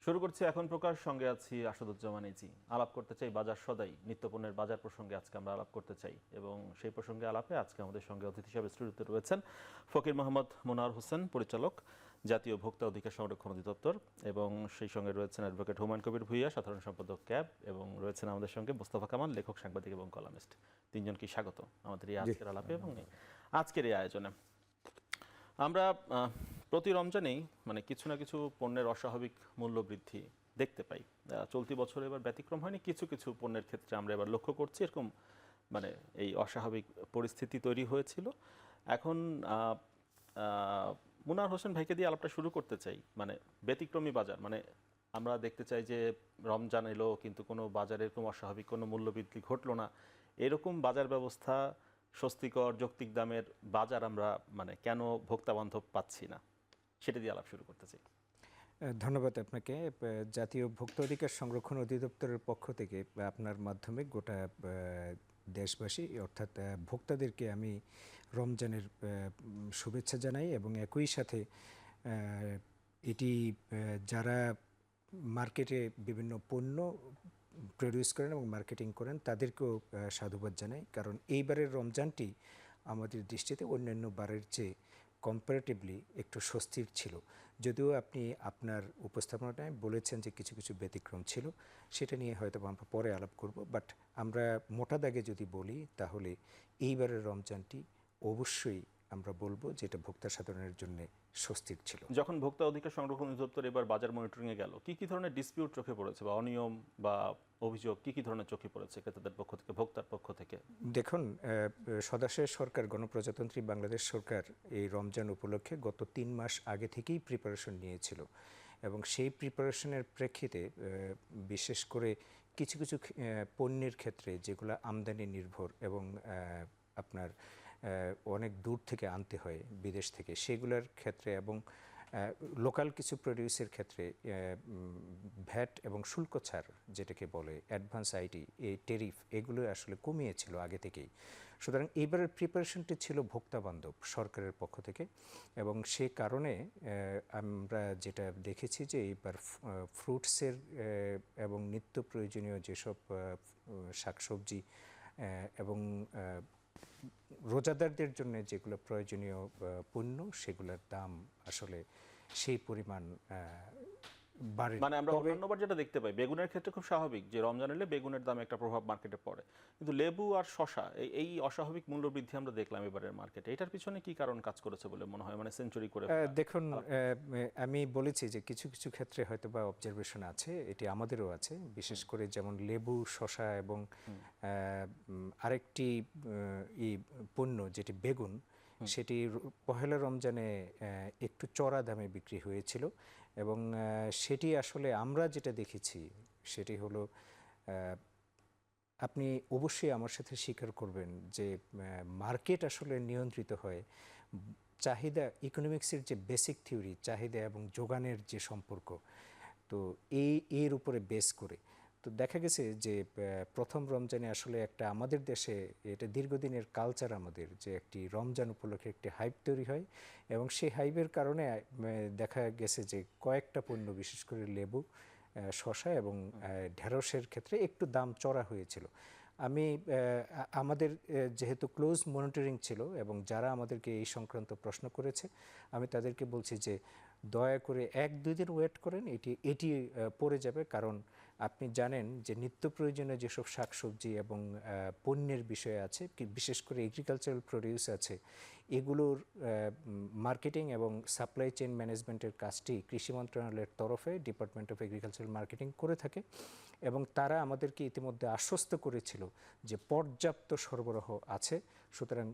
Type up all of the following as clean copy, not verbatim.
শুরু করছি এখন প্রকাশ, সঙ্গে আছি আসাদুজ্জামান ইজি। আলাপ করতে চাই বাজার সদাই, নিত্যপণ্যের বাজার প্রসঙ্গে আজকে আমরা আলাপ করতে চাই, এবং সেই প্রসঙ্গে আলাপে আজকে আমাদের সঙ্গে অতিথি হিসেবে স্টুডিওতে রয়েছেন ফকির মোহাম্মদ মোনার হোসেন, পরিচালক, জাতীয় ভোক্তা অধিকার সংরক্ষণ অধিদপ্তর, এবং সেই সঙ্গে রয়েছেন অ্যাডভোকেট হুমায়ুন কবির ভূঁইয়া, সাধারণ সম্পাদক ক্যাব, এবং রয়েছেন আমাদের সঙ্গে মোস্তফা কামাল, লেখক, সাংবাদিক এবং কলামিস্ট। তিনজনকে স্বাগত আমাদের এই আজকের আলাপে এবং আজকের এই আয়োজনে। আমরা প্রতি রমজানেই কিছু না কিছু পণ্যের অস্বাভাবিক মূল্য বৃদ্ধি দেখতে পাই। চলতি বছর এবার ব্যতিক্রম হয়নি। কিছু কিছু পণ্যের ক্ষেত্রে আমরা এবার লক্ষ্য করছি এরকম এই অস্বাভাবিক পরিস্থিতি তৈরি হয়েছিল। এখন মুনার হোসেন ভাইকে দিয়ে আলাপটা শুরু করতে চাই। ব্যতিক্রমী বাজার, আমরা দেখতে চাই যে রমজান এলো কিন্তু কোনো বাজারে এরকম অস্বাভাবিক কোনো মূল্যবৃদ্ধি ঘটলো না। এরকম বাজার ব্যবস্থা, স্বস্তিকর যৌক্তিক দামের বাজার আমরা কেন ভোক্তা বান্ধব পাচ্ছি না, সেটা দিয়ে আলাপ শুরু করতে চাই। ধন্যবাদ আপনাকে। জাতীয় ভোক্তা অধিকার সংরক্ষণ অধিদপ্তরের পক্ষ থেকে আপনার মাধ্যমে গোটা দেশবাসী অর্থাৎ ভোক্তাদেরকে আমি রমজানের শুভেচ্ছা জানাই, এবং একই সাথে এটি যারা মার্কেটে বিভিন্ন পণ্য প্রডিউস করেন এবং মার্কেটিং করেন তাদেরকেও সাধুবাদ জানাই, কারণ এইবারের রমজানটি আমাদের দৃষ্টিতে অন্যান্য বারের চেয়ে কম্পারেটিভলি একটু স্বস্তির ছিল। যদিও আপনি আপনার উপস্থাপনাটায় বলেছেন যে কিছু কিছু ব্যতিক্রম ছিল, সেটা নিয়ে হয়তো আমরা পরে আলাপ করব। বাট আমরা মোটা দাগে যদি বলি তাহলে এইবারের রমজানটি অবশ্যই আমরা বলবো যেটা ভোক্তা সাধারণের জন্য স্বস্তির ছিল। যখন ভোক্তা অধিকার সংরক্ষণ অধিদপ্তর এবার বাজার মনিটরিংয়ে গেল, কি কি ধরনের ডিসপিউট চোখে পড়েছে বা অনিয়ম বা অভিযোগ কি কি ধরনের চোখে পড়েছে ক্রেতাদের পক্ষ থেকে, ভোক্তার পক্ষ থেকে? দেখুন, সদাশয় সরকার, গণপ্রজাতন্ত্রী বাংলাদেশ সরকার এই রমজান উপলক্ষে গত 3 মাস আগে থেকেই প্রিপারেশন নিয়েছিল, এবং সেই প্রিপারেশনের প্রেক্ষিতে বিশেষ করে কিছু কিছু পণ্যের ক্ষেত্রে যেগুলো আমদানি নির্ভর এবং আপনার অনেক দূর থেকে আনতে হয় বিদেশ থেকে, সেগুলোর ক্ষেত্রে এবং লোকাল কিছু প্রডিউসের ক্ষেত্রে ভ্যাট এবং শুল্ক ছাড় যেটাকে বলে অ্যাডভান্স আইটি, এই টেরিফ, এগুলো আসলে কমিয়েছিল আগে থেকেই। সুতরাং এইবারের প্রিপারেশনটি ছিল ভোক্তা বান্ধব সরকারের পক্ষ থেকে, এবং সে কারণে আমরা যেটা দেখেছি যে এইবার ফ্রুটসের এবং নিত্য প্রয়োজনীয় যেসব শাকসবজি এবং রোজাদারদের জন্য যেগুলো প্রয়োজনীয় পণ্য, সেগুলোর দাম আসলে সেই পরিমাণ বাড়ে। আমরা অন্যবার যেটা দেখতে পাই, বেগুনের ক্ষেত্রে খুব স্বাভাবিক যে রমজান এলে বেগুনের দামে একটা প্রভাব মার্কেটে পড়ে, কিন্তু লেবু আর শশা এই অস্বাভাবিক মূল্য বৃদ্ধি আমরা দেখলাম এবারের মার্কেটে। এটার পিছনে কি কারণ কাজ করেছে বলে মনে হয়? সেঞ্চুরি করে দেখুন, আমি বলেছি যে কিছু কিছু ক্ষেত্রে হয়তো বা অবজারভেশন আছে, এটি আমাদেরও আছে, বিশেষ করে যেমন লেবু, শশা এবং আরেকটি পণ্য যেটি বেগুন, সেটি পহেলা রমজানে একটু চড়া দামে বিক্রি হয়েছিল, এবং সেটি আসলে আমরা যেটা দেখেছি সেটি হলো, আপনি অবশ্যই আমার সাথে স্বীকার করবেন যে মার্কেট আসলে নিয়ন্ত্রিত হয় চাহিদা, ইকোনমিক্সের যে বেসিক থিওরি, চাহিদা এবং যোগানের যে সম্পর্ক, তো এর উপরে বেস করে। তো দেখা গেছে যে প্রথম রমজানে আসলে একটা আমাদের দেশে এটা দীর্ঘদিনের কালচার আমাদের, যে একটি রমজান উপলক্ষে একটি হাইপ তৈরি হয়, এবং সেই হাইপের কারণে দেখা গেছে যে কয়েকটা পণ্য, বিশেষ করে লেবু, শশা এবং ঢেঁড়সের ক্ষেত্রে একটু দাম চড়া হয়েছিল। আমি আমাদের যেহেতু ক্লোজ মনিটরিং ছিল এবং যারা আমাদেরকে এই সংক্রান্ত প্রশ্ন করেছে, আমি তাদেরকে বলছি যে দয়া করে 1-2 দিন ওয়েট করেন, এটি পড়ে যাবে। কারণ আপনি জানেন যে নিত্য প্রয়োজনীয় যেসব শাকসবজি এবং পণ্যের বিষয় আছে, বিশেষ করে এগ্রিকালচারাল প্রডিউস আছে, এগুলোর মার্কেটিং এবং সাপ্লাই চেইন ম্যানেজমেন্টের কাজটি কৃষি মন্ত্রণালয়ের তরফে ডিপার্টমেন্ট অফ এগ্রিকালচারাল মার্কেটিং করে থাকে, এবং তারা আমাদেরকে ইতিমধ্যে আশ্বস্ত করেছিল যে পর্যাপ্ত সরবরাহ আছে, সুতরাং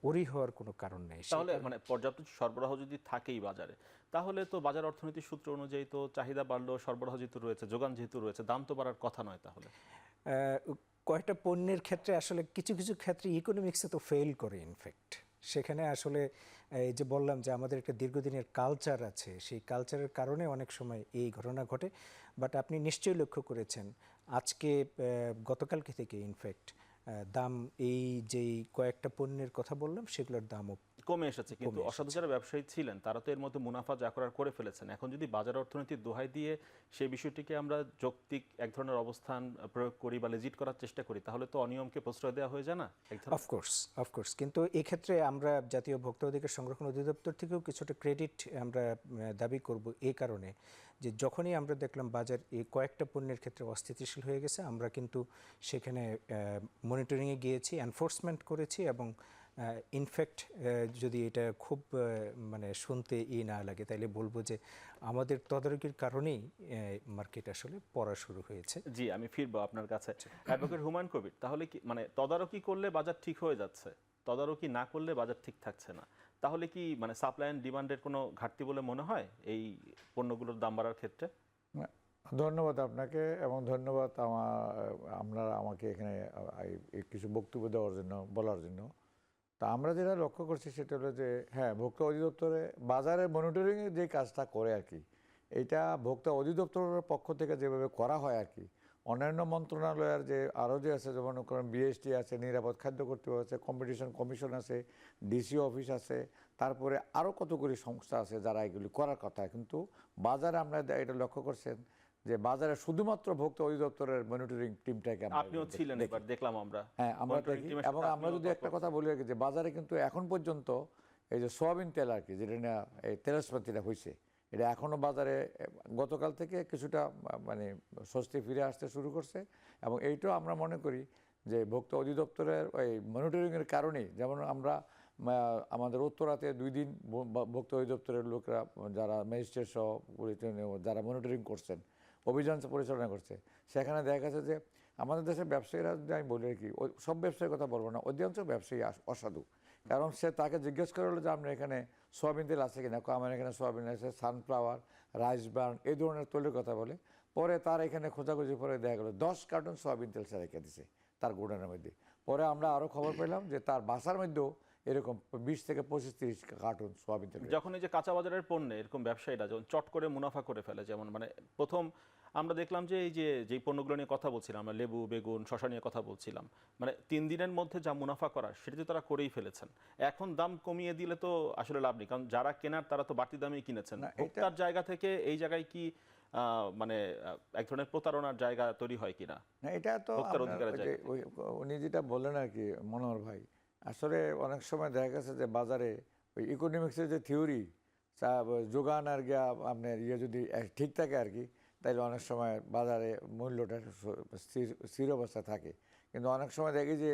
ওরি হওয়ার কোনো কারণ নেই। তাহলে পর্যাপ্ত সরবরাহ যদি থাকেই বাজারে, তাহলে তো বাজার অর্থনীতির সূত্র অনুযায়ী তো চাহিদা বাড়লেও সরবরাহ যেহেতু রয়েছে, যোগান যেহেতু রয়েছে, দাম তো বাড়ার কথা নয়। তাহলে কয়েকটা পণ্যের ক্ষেত্রে আসলে কিছু কিছু ক্ষেত্রে ইকোনমিক্সে তো ফেল করে। ইনফ্যাক্ট সেখানে আসলে এই যে বললাম যে আমাদের একটা দীর্ঘদিনের কালচার আছে, সেই কালচারের কারণে অনেক সময় এই ঘটনা ঘটে। বাট আপনি নিশ্চয়ই লক্ষ্য করেছেন আজকে গতকালকে থেকে ইনফ্যাক্ট দাম, এই যেই কয়েকটা পণ্যের কথা বললাম সেগুলোর দামও কমে এসেছে, কিন্তু অসাধু যারা ব্যবসায়ী ছিলেন তারা তো এর মধ্যে মুনাফা যা করার করে ফেলেছেন। এখন যদি বাজার অর্থনীতির দোহাই দিয়ে সেই বিষয়টিকে আমরা যৌক্তিক এক ধরনের অবস্থান প্রয়োগ করি বা লেজিট করার চেষ্টা করি, তাহলে তো অনিয়মকে প্রশ্রয় দেওয়া হয়ে যায় না এক ধরনের? অফকোর্স, কিন্তু এক্ষেত্রে আমরা জাতীয় ভোক্তা অধিকার সংরক্ষণ অধিদপ্তর থেকেও কিছুটা ক্রেডিট আমরা দাবি করব এই কারণে যে যখনই আমরা দেখলাম বাজার এই কয়েকটা পণ্যের ক্ষেত্রে অস্থিতিশীল হয়ে গেছে, আমরা কিন্তু সেখানে মনিটরিংয়ে গিয়েছি, এনফোর্সমেন্ট করেছি এবং ইনফ্যাক্ট যদি এটা খুব মানে শুনতে না লাগে তাহলে বলবো যে আমাদের তদারকির কারণেই মার্কেট আসলে পড়া শুরু হয়েছে। জি, আমি ফিরবো আপনার কাছে। অ্যাডভোকেট হুমায়ুন কবির, তাহলে কি মানে তদারকি করলে বাজার ঠিক হয়ে যাচ্ছে, তদারকি না করলে বাজার ঠিক থাকছে না, তাহলে কি মানে সাপ্লাই অ্যান্ড ডিমান্ডের কোনো ঘাটতি বলে মনে হয় এই পণ্যগুলোর দাম বাড়ার ক্ষেত্রে? ধন্যবাদ আপনাকে, এবং ধন্যবাদ আপনারা আমাকে এখানে কিছু বক্তব্য দেওয়ার জন্য, বলার জন্য। তা আমরা যেটা লক্ষ্য করছি সেটা হলো যে হ্যাঁ, ভোক্তা অধিদপ্তরে বাজারের মনিটরিংয়ের যে কাজটা করে আর কি, এইটা ভোক্তা অধিদপ্তরের পক্ষ থেকে যেভাবে করা হয় আর কি, অন্যান্য মন্ত্রণালয়ের যে আরও যে আছে, যেমন করেন বিএসটি আছে, নিরাপদ খাদ্য কর্তৃপক্ষ আছে, কম্পিটিশন কমিশন আছে, ডিসি অফিস আছে, তারপরে আরও কতগুলি সংস্থা আছে যারা এগুলি করার কথা। কিন্তু বাজারে আমরা এটা লক্ষ্য করছেন যে বাজারে শুধুমাত্র ভোক্তা অধিদপ্তরের মনিটরিং টিমটাকে আপনিও ছিলেন, এবার দেখলাম আমরা। হ্যাঁ, আমরা monitoring team এর এবং সাথে আমরা যদি একটা কথা বলি আর কি, যে বাজারে কিন্তু এখন পর্যন্ত এই যে সোয়াবিন তেল আর কি, যেটা না এই তেলস্পাতিটা হয়েছে, এটা এখনও বাজারে গতকাল থেকে কিছুটা মানে স্বস্তি ফিরে আসতে শুরু করছে। এবং এইটাও আমরা মনে করি যে ভোক্তা অধিদপ্তরের ওই মনিটরিংয়ের কারণেই, যেমন আমরা আমাদের উত্তরাতে 2 দিন ভোক্তা অধিদপ্তরের লোকরা যারা ম্যাজিস্ট্রেট সহ যারা মনিটরিং করছেন, অভিযান পরিচালনা করছে, সেখানে দেখা গেছে যে আমাদের দেশের ব্যবসায়ীরা, যদি আমি বলি আর কি, সব ব্যবসায়ীর কথা বলবো না, অধিকাংশ ব্যবসায়ী অসাধু। কারণ সে তাকে জিজ্ঞেস করে হলো যে আপনার এখানে সোয়াবিন তেল আছে কিনা, আমার এখানে সোয়াবিন আছে, সানফ্লাওয়ার, রাইস ব্রান, এই ধরনের তৈলের কথা বলে। পরে তার এখানে খোঁজাখুঁজি করে দেখা গেলো 10 কার্টন সোয়াবিন তেল সে রেখে দিছে তার গোডাউনের মধ্যে। পরে আমরা আরও খবর পেলাম যে তার বাসার মধ্যেও এরকম 20 থেকে 25-30 কার্টন সোয়াবিন তেল। যখন এই যে কাঁচা বাজারের পণ্যে এরকম ব্যবসায়ীরা যখন চট করে মুনাফা করে ফেলে, যেমন মানে প্রথম আমরা দেখলাম যে এই যে যেই পণ্যগুলো নিয়ে কথা বলছিলাম আমরা, লেবু, বেগুন, শসা নিয়ে কথা বলছিলাম, মানে 3 দিনের মধ্যে যা মুনাফা করার সেটা তো তারা করেই ফেলেছেন। এখন দাম কমিয়ে দিলে তো আসলে লাভ নেই, কারণ যারা কেনার তারা তো বাড়তি দামেই কিনেছেন। ভোক্তার জায়গা থেকে এই জায়গায় কি মানে এক ধরনের প্রতারণার জায়গা তৈরি হয় কিনা? না, এটা তো উনি যেটা বললেন আর কি মনোহর ভাই, আসলে অনেক সময় দেখা গেছে যে বাজারে ওই ইকোনমিক্সের যে থিওরি, যোগান আর গিয়া আপনার যদি ঠিক থাকে আর কি, তাইলে অনেক সময় বাজারে মূল্যটা স্থির অবস্থায় থাকে। কিন্তু অনেক সময় দেখি যে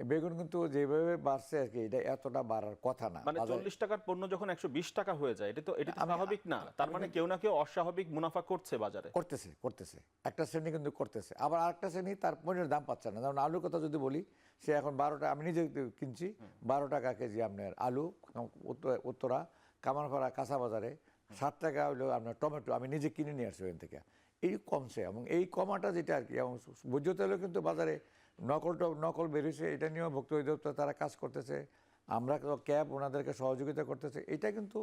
বেগুন কিন্তু যেভাবে বাড়ছে আর কি, এটা এতটা বাড়ার কথা না। মানে 40 টাকার পণ্য যখন 120 টাকা হয়ে যায়, এটা তো স্বাভাবিক না। তার মানে কেউ না কেউ অস্বাভাবিক মুনাফা করছে বাজারে, করতেছে একটা শ্রেণী কিন্তু করতেছে, আবার আরেকটা শ্রেণী তার পণ্যের দাম পাচ্ছে না। যেমন আলুর কথা যদি বলি, সে এখন 12 টাকা, আমি নিজে কিনছি 12 টাকা কেজি আপনার আলু উত্তরা কামারপাড়া কাঁচা বাজারে, 7 টাকা হলো আপনার টমেটো, আমি নিজে কিনে নিয়ে আসছি ওখান থেকে। এই কমছে, এবং এই কমাটা যেটা আর কি, এবং ভোজ্য তেলও কিন্তু বাজারে নকল বেরিয়েছে, এটা নিয়েও ভোক্তা অধিদপ্তর তারা কাজ করতেছে, আমরা ক্যাব ওনাদেরকে সহযোগিতা করতেছে। এটা কিন্তু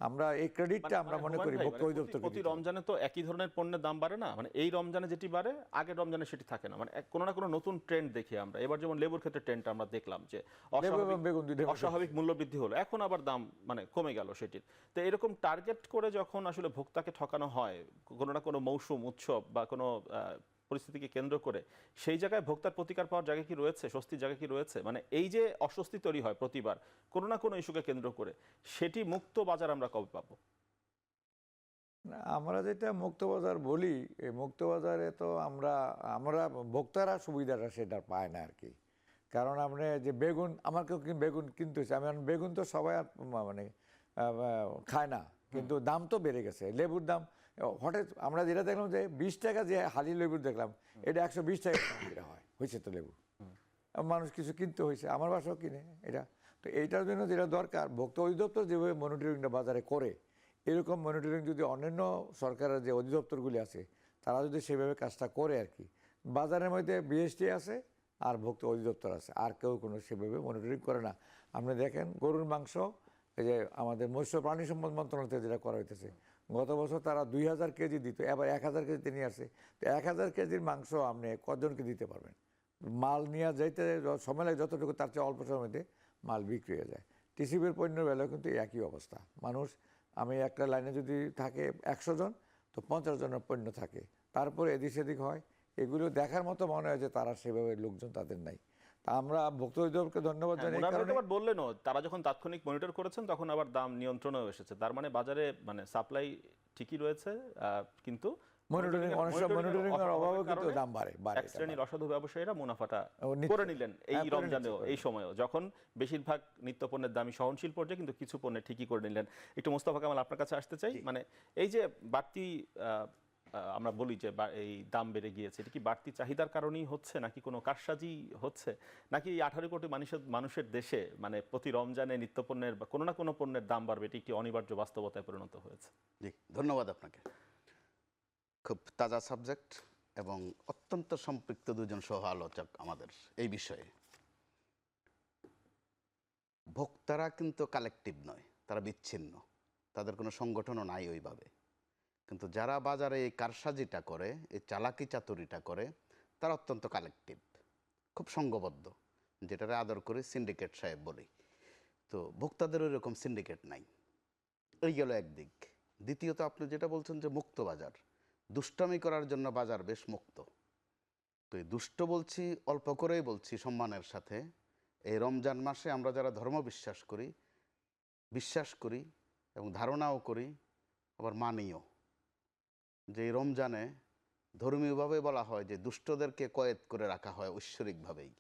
আমরা এই ক্রেডিটটা আমরা মনে করি ভোক্তা অধিদপ্তর। প্রতি রমজানে তো একই ধরনের পণ্যের দাম বাড়ে না, মানে এই রমজানে যেটি বাড়ে আগের রমজানে সেটি থাকে না, মানে কোনো না কোনো নতুন ট্রেন্ড দেখি আমরা। এবার যেমন লেবুর ক্ষেত্রে ট্রেন্ডটা আমরা দেখলাম যে অস্বাভাবিক মূল্য বৃদ্ধি হলো, এখন আবার দাম মানে কমে গেল সেটির। তো এরকম টার্গেট করে যখন আসলে ভোক্তাকে ঠকানো হয় কোনো না কোনো মৌসুম, উৎসব বা কোনো পরিস্থিতিকে কেন্দ্র করে, সেই জায়গায় ভোক্তার প্রতিকার পাওয়ার জায়গা কি রয়েছে, স্বস্তির জায়গা কি রয়েছে? মানে এই যে অস্বস্তি তৈরি হয় প্রতিবার কোনো না কোনো ইস্যুকে কেন্দ্র করে, সেটি মুক্ত বাজার আমরা কবে পাবো? আমরা যেটা মুক্ত বাজার বলি, এই মুক্ত বাজারে তো আমরা ভোক্তারা সুবিধাটা সেটা পায় না আর কি। কারণ আমরা যে বেগুন, আমাকেও বেগুন কিনতে হচ্ছে, আমি বেগুন তো সবাই মানে খায় না, কিন্তু দাম তো বেড়ে গেছে। লেবুর দাম হঠাৎ আমরা যেটা দেখলাম যে 20 টাকা যে হালি লেবুর দেখলাম, এটা 120 টাকা হয়েছে তো লেবু। মানুষ কিছু কিনতে হয়েছে, আমার বাসাও কিনে এটা। তো এইটার জন্য যেটা দরকার, ভোক্তা অধিদপ্তর যেভাবে মনিটরিংটা বাজারে করে, এরকম মনিটরিং যদি অন্যান্য সরকারের যে অধিদপ্তরগুলি আছে তারা যদি সেভাবে কাজটা করে আর কি। বাজারের মধ্যে বিএসটি আছে আর ভোক্তা অধিদপ্তর আছে, আর কেউ কোনো সেভাবে মনিটরিং করে না। আপনি দেখেন গরুর মাংস, এই যে আমাদের মৎস্য প্রাণী সম্পদ মন্ত্রণালয় থেকে যেটা করা হইতেছে, গত বছর তারা 2000 কেজি দিত, এবার 1000 কেজিতে নিয়ে আসছে। তো 1000 কেজির মাংস আপনি কতজনকে দিতে পারবেন? মাল নিয়ে যাইতে সময় লাগে যতটুকু, তার চেয়ে অল্প সময়ের মধ্যে মাল বিক্রি হয়ে যায়। টিসিবির পণ্যের বেলাও কিন্তু একই অবস্থা। মানুষ, আমি একটা লাইনে যদি থাকে 100 জন, তো 50 জনের পণ্য থাকে, তারপরে এদিক সেদিক হয়। এগুলো দেখার মতো মনে হয় যে তারা সেভাবে লোকজন তাদের নাই। তা আমরা ভোক্তা অধিদপ্তরকে ধন্যবাদ জানাই এই মুনার ভাই কারণে। তো আবার বললেনও তারা যখন তাৎক্ষণিক মনিটর করেছেন তখন আবার দাম নিয়ন্ত্রণেও এসেছে। তার মানে বাজারে মানে সাপ্লাই ঠিকই রয়েছে, কিন্তু মনিটরিং, অনেক সময় মনিটরিং এর অভাবেও কিন্তু দাম বাড়ে। এক শ্রেণীর অসাধু ব্যবসায়ীরা মুনাফাটা নিচ্ছে। করে নিলেন এই হ্যাঁ, করে রমজানেও, নিচ্ছে, এই সময়েও যখন বেশিরভাগ নিত্যপণ্যের দামই সহনশীল পর্যায়ে, কিন্তু কিছু পণ্যে ঠিকই করে নিলেন। একটু মোস্তফা কামাল আপনার কাছে আসতে চাই, মানে এই যে বাড়তি আমরা বলি যে এই দাম বেড়ে গিয়েছে, এটা কি বাড়তি চাহিদার কারণেই হচ্ছে, নাকি কোনো কারসাজি হচ্ছে, নাকি এই 18 কোটি মানুষের দেশে মানে প্রতি রমজানে নিত্যপণ্যের বা কোনো না কোনো পণ্যের দাম বাড়বে, এটি একটি অনিবার্য বাস্তবতায় পরিণত হয়েছে? জি, ধন্যবাদ আপনাকে। খুব তাজা সাবজেক্ট এবং অত্যন্ত সম্পৃক্ত দুজন সহ আলোচক আমাদের এই বিষয়ে। ভোক্তারা কিন্তু কালেকটিভ নয়, তারা বিচ্ছিন্ন, তাদের কোনো সংগঠনও নাই ওইভাবে। কিন্তু যারা বাজারে এই কারসাজিটা করে, এই চালাকি চাতুরিটা করে, তারা অত্যন্ত কালেকটিভ, খুব সংঘবদ্ধ, যেটারে আদর করে সিন্ডিকেট সাহেব বলি। তো ভোক্তাদের ওই রকম সিন্ডিকেট নাই। এই গেল একদিক। দ্বিতীয়ত আপনি যেটা বলছেন যে মুক্ত বাজার, দুষ্টামি করার জন্য বাজার বেশ মুক্ত। তো এই দুষ্ট বলছি, অল্প করেই বলছি সম্মানের সাথে। এই রমজান মাসে আমরা যারা ধর্ম বিশ্বাস করি এবং ধারণাও করি, আবার মানিও, যে এই রমজানে ধর্মীয়ভাবে বলা হয় যে দুষ্টদেরকে কয়েদ করে রাখা হয় ঐশ্বরিকভাবেই,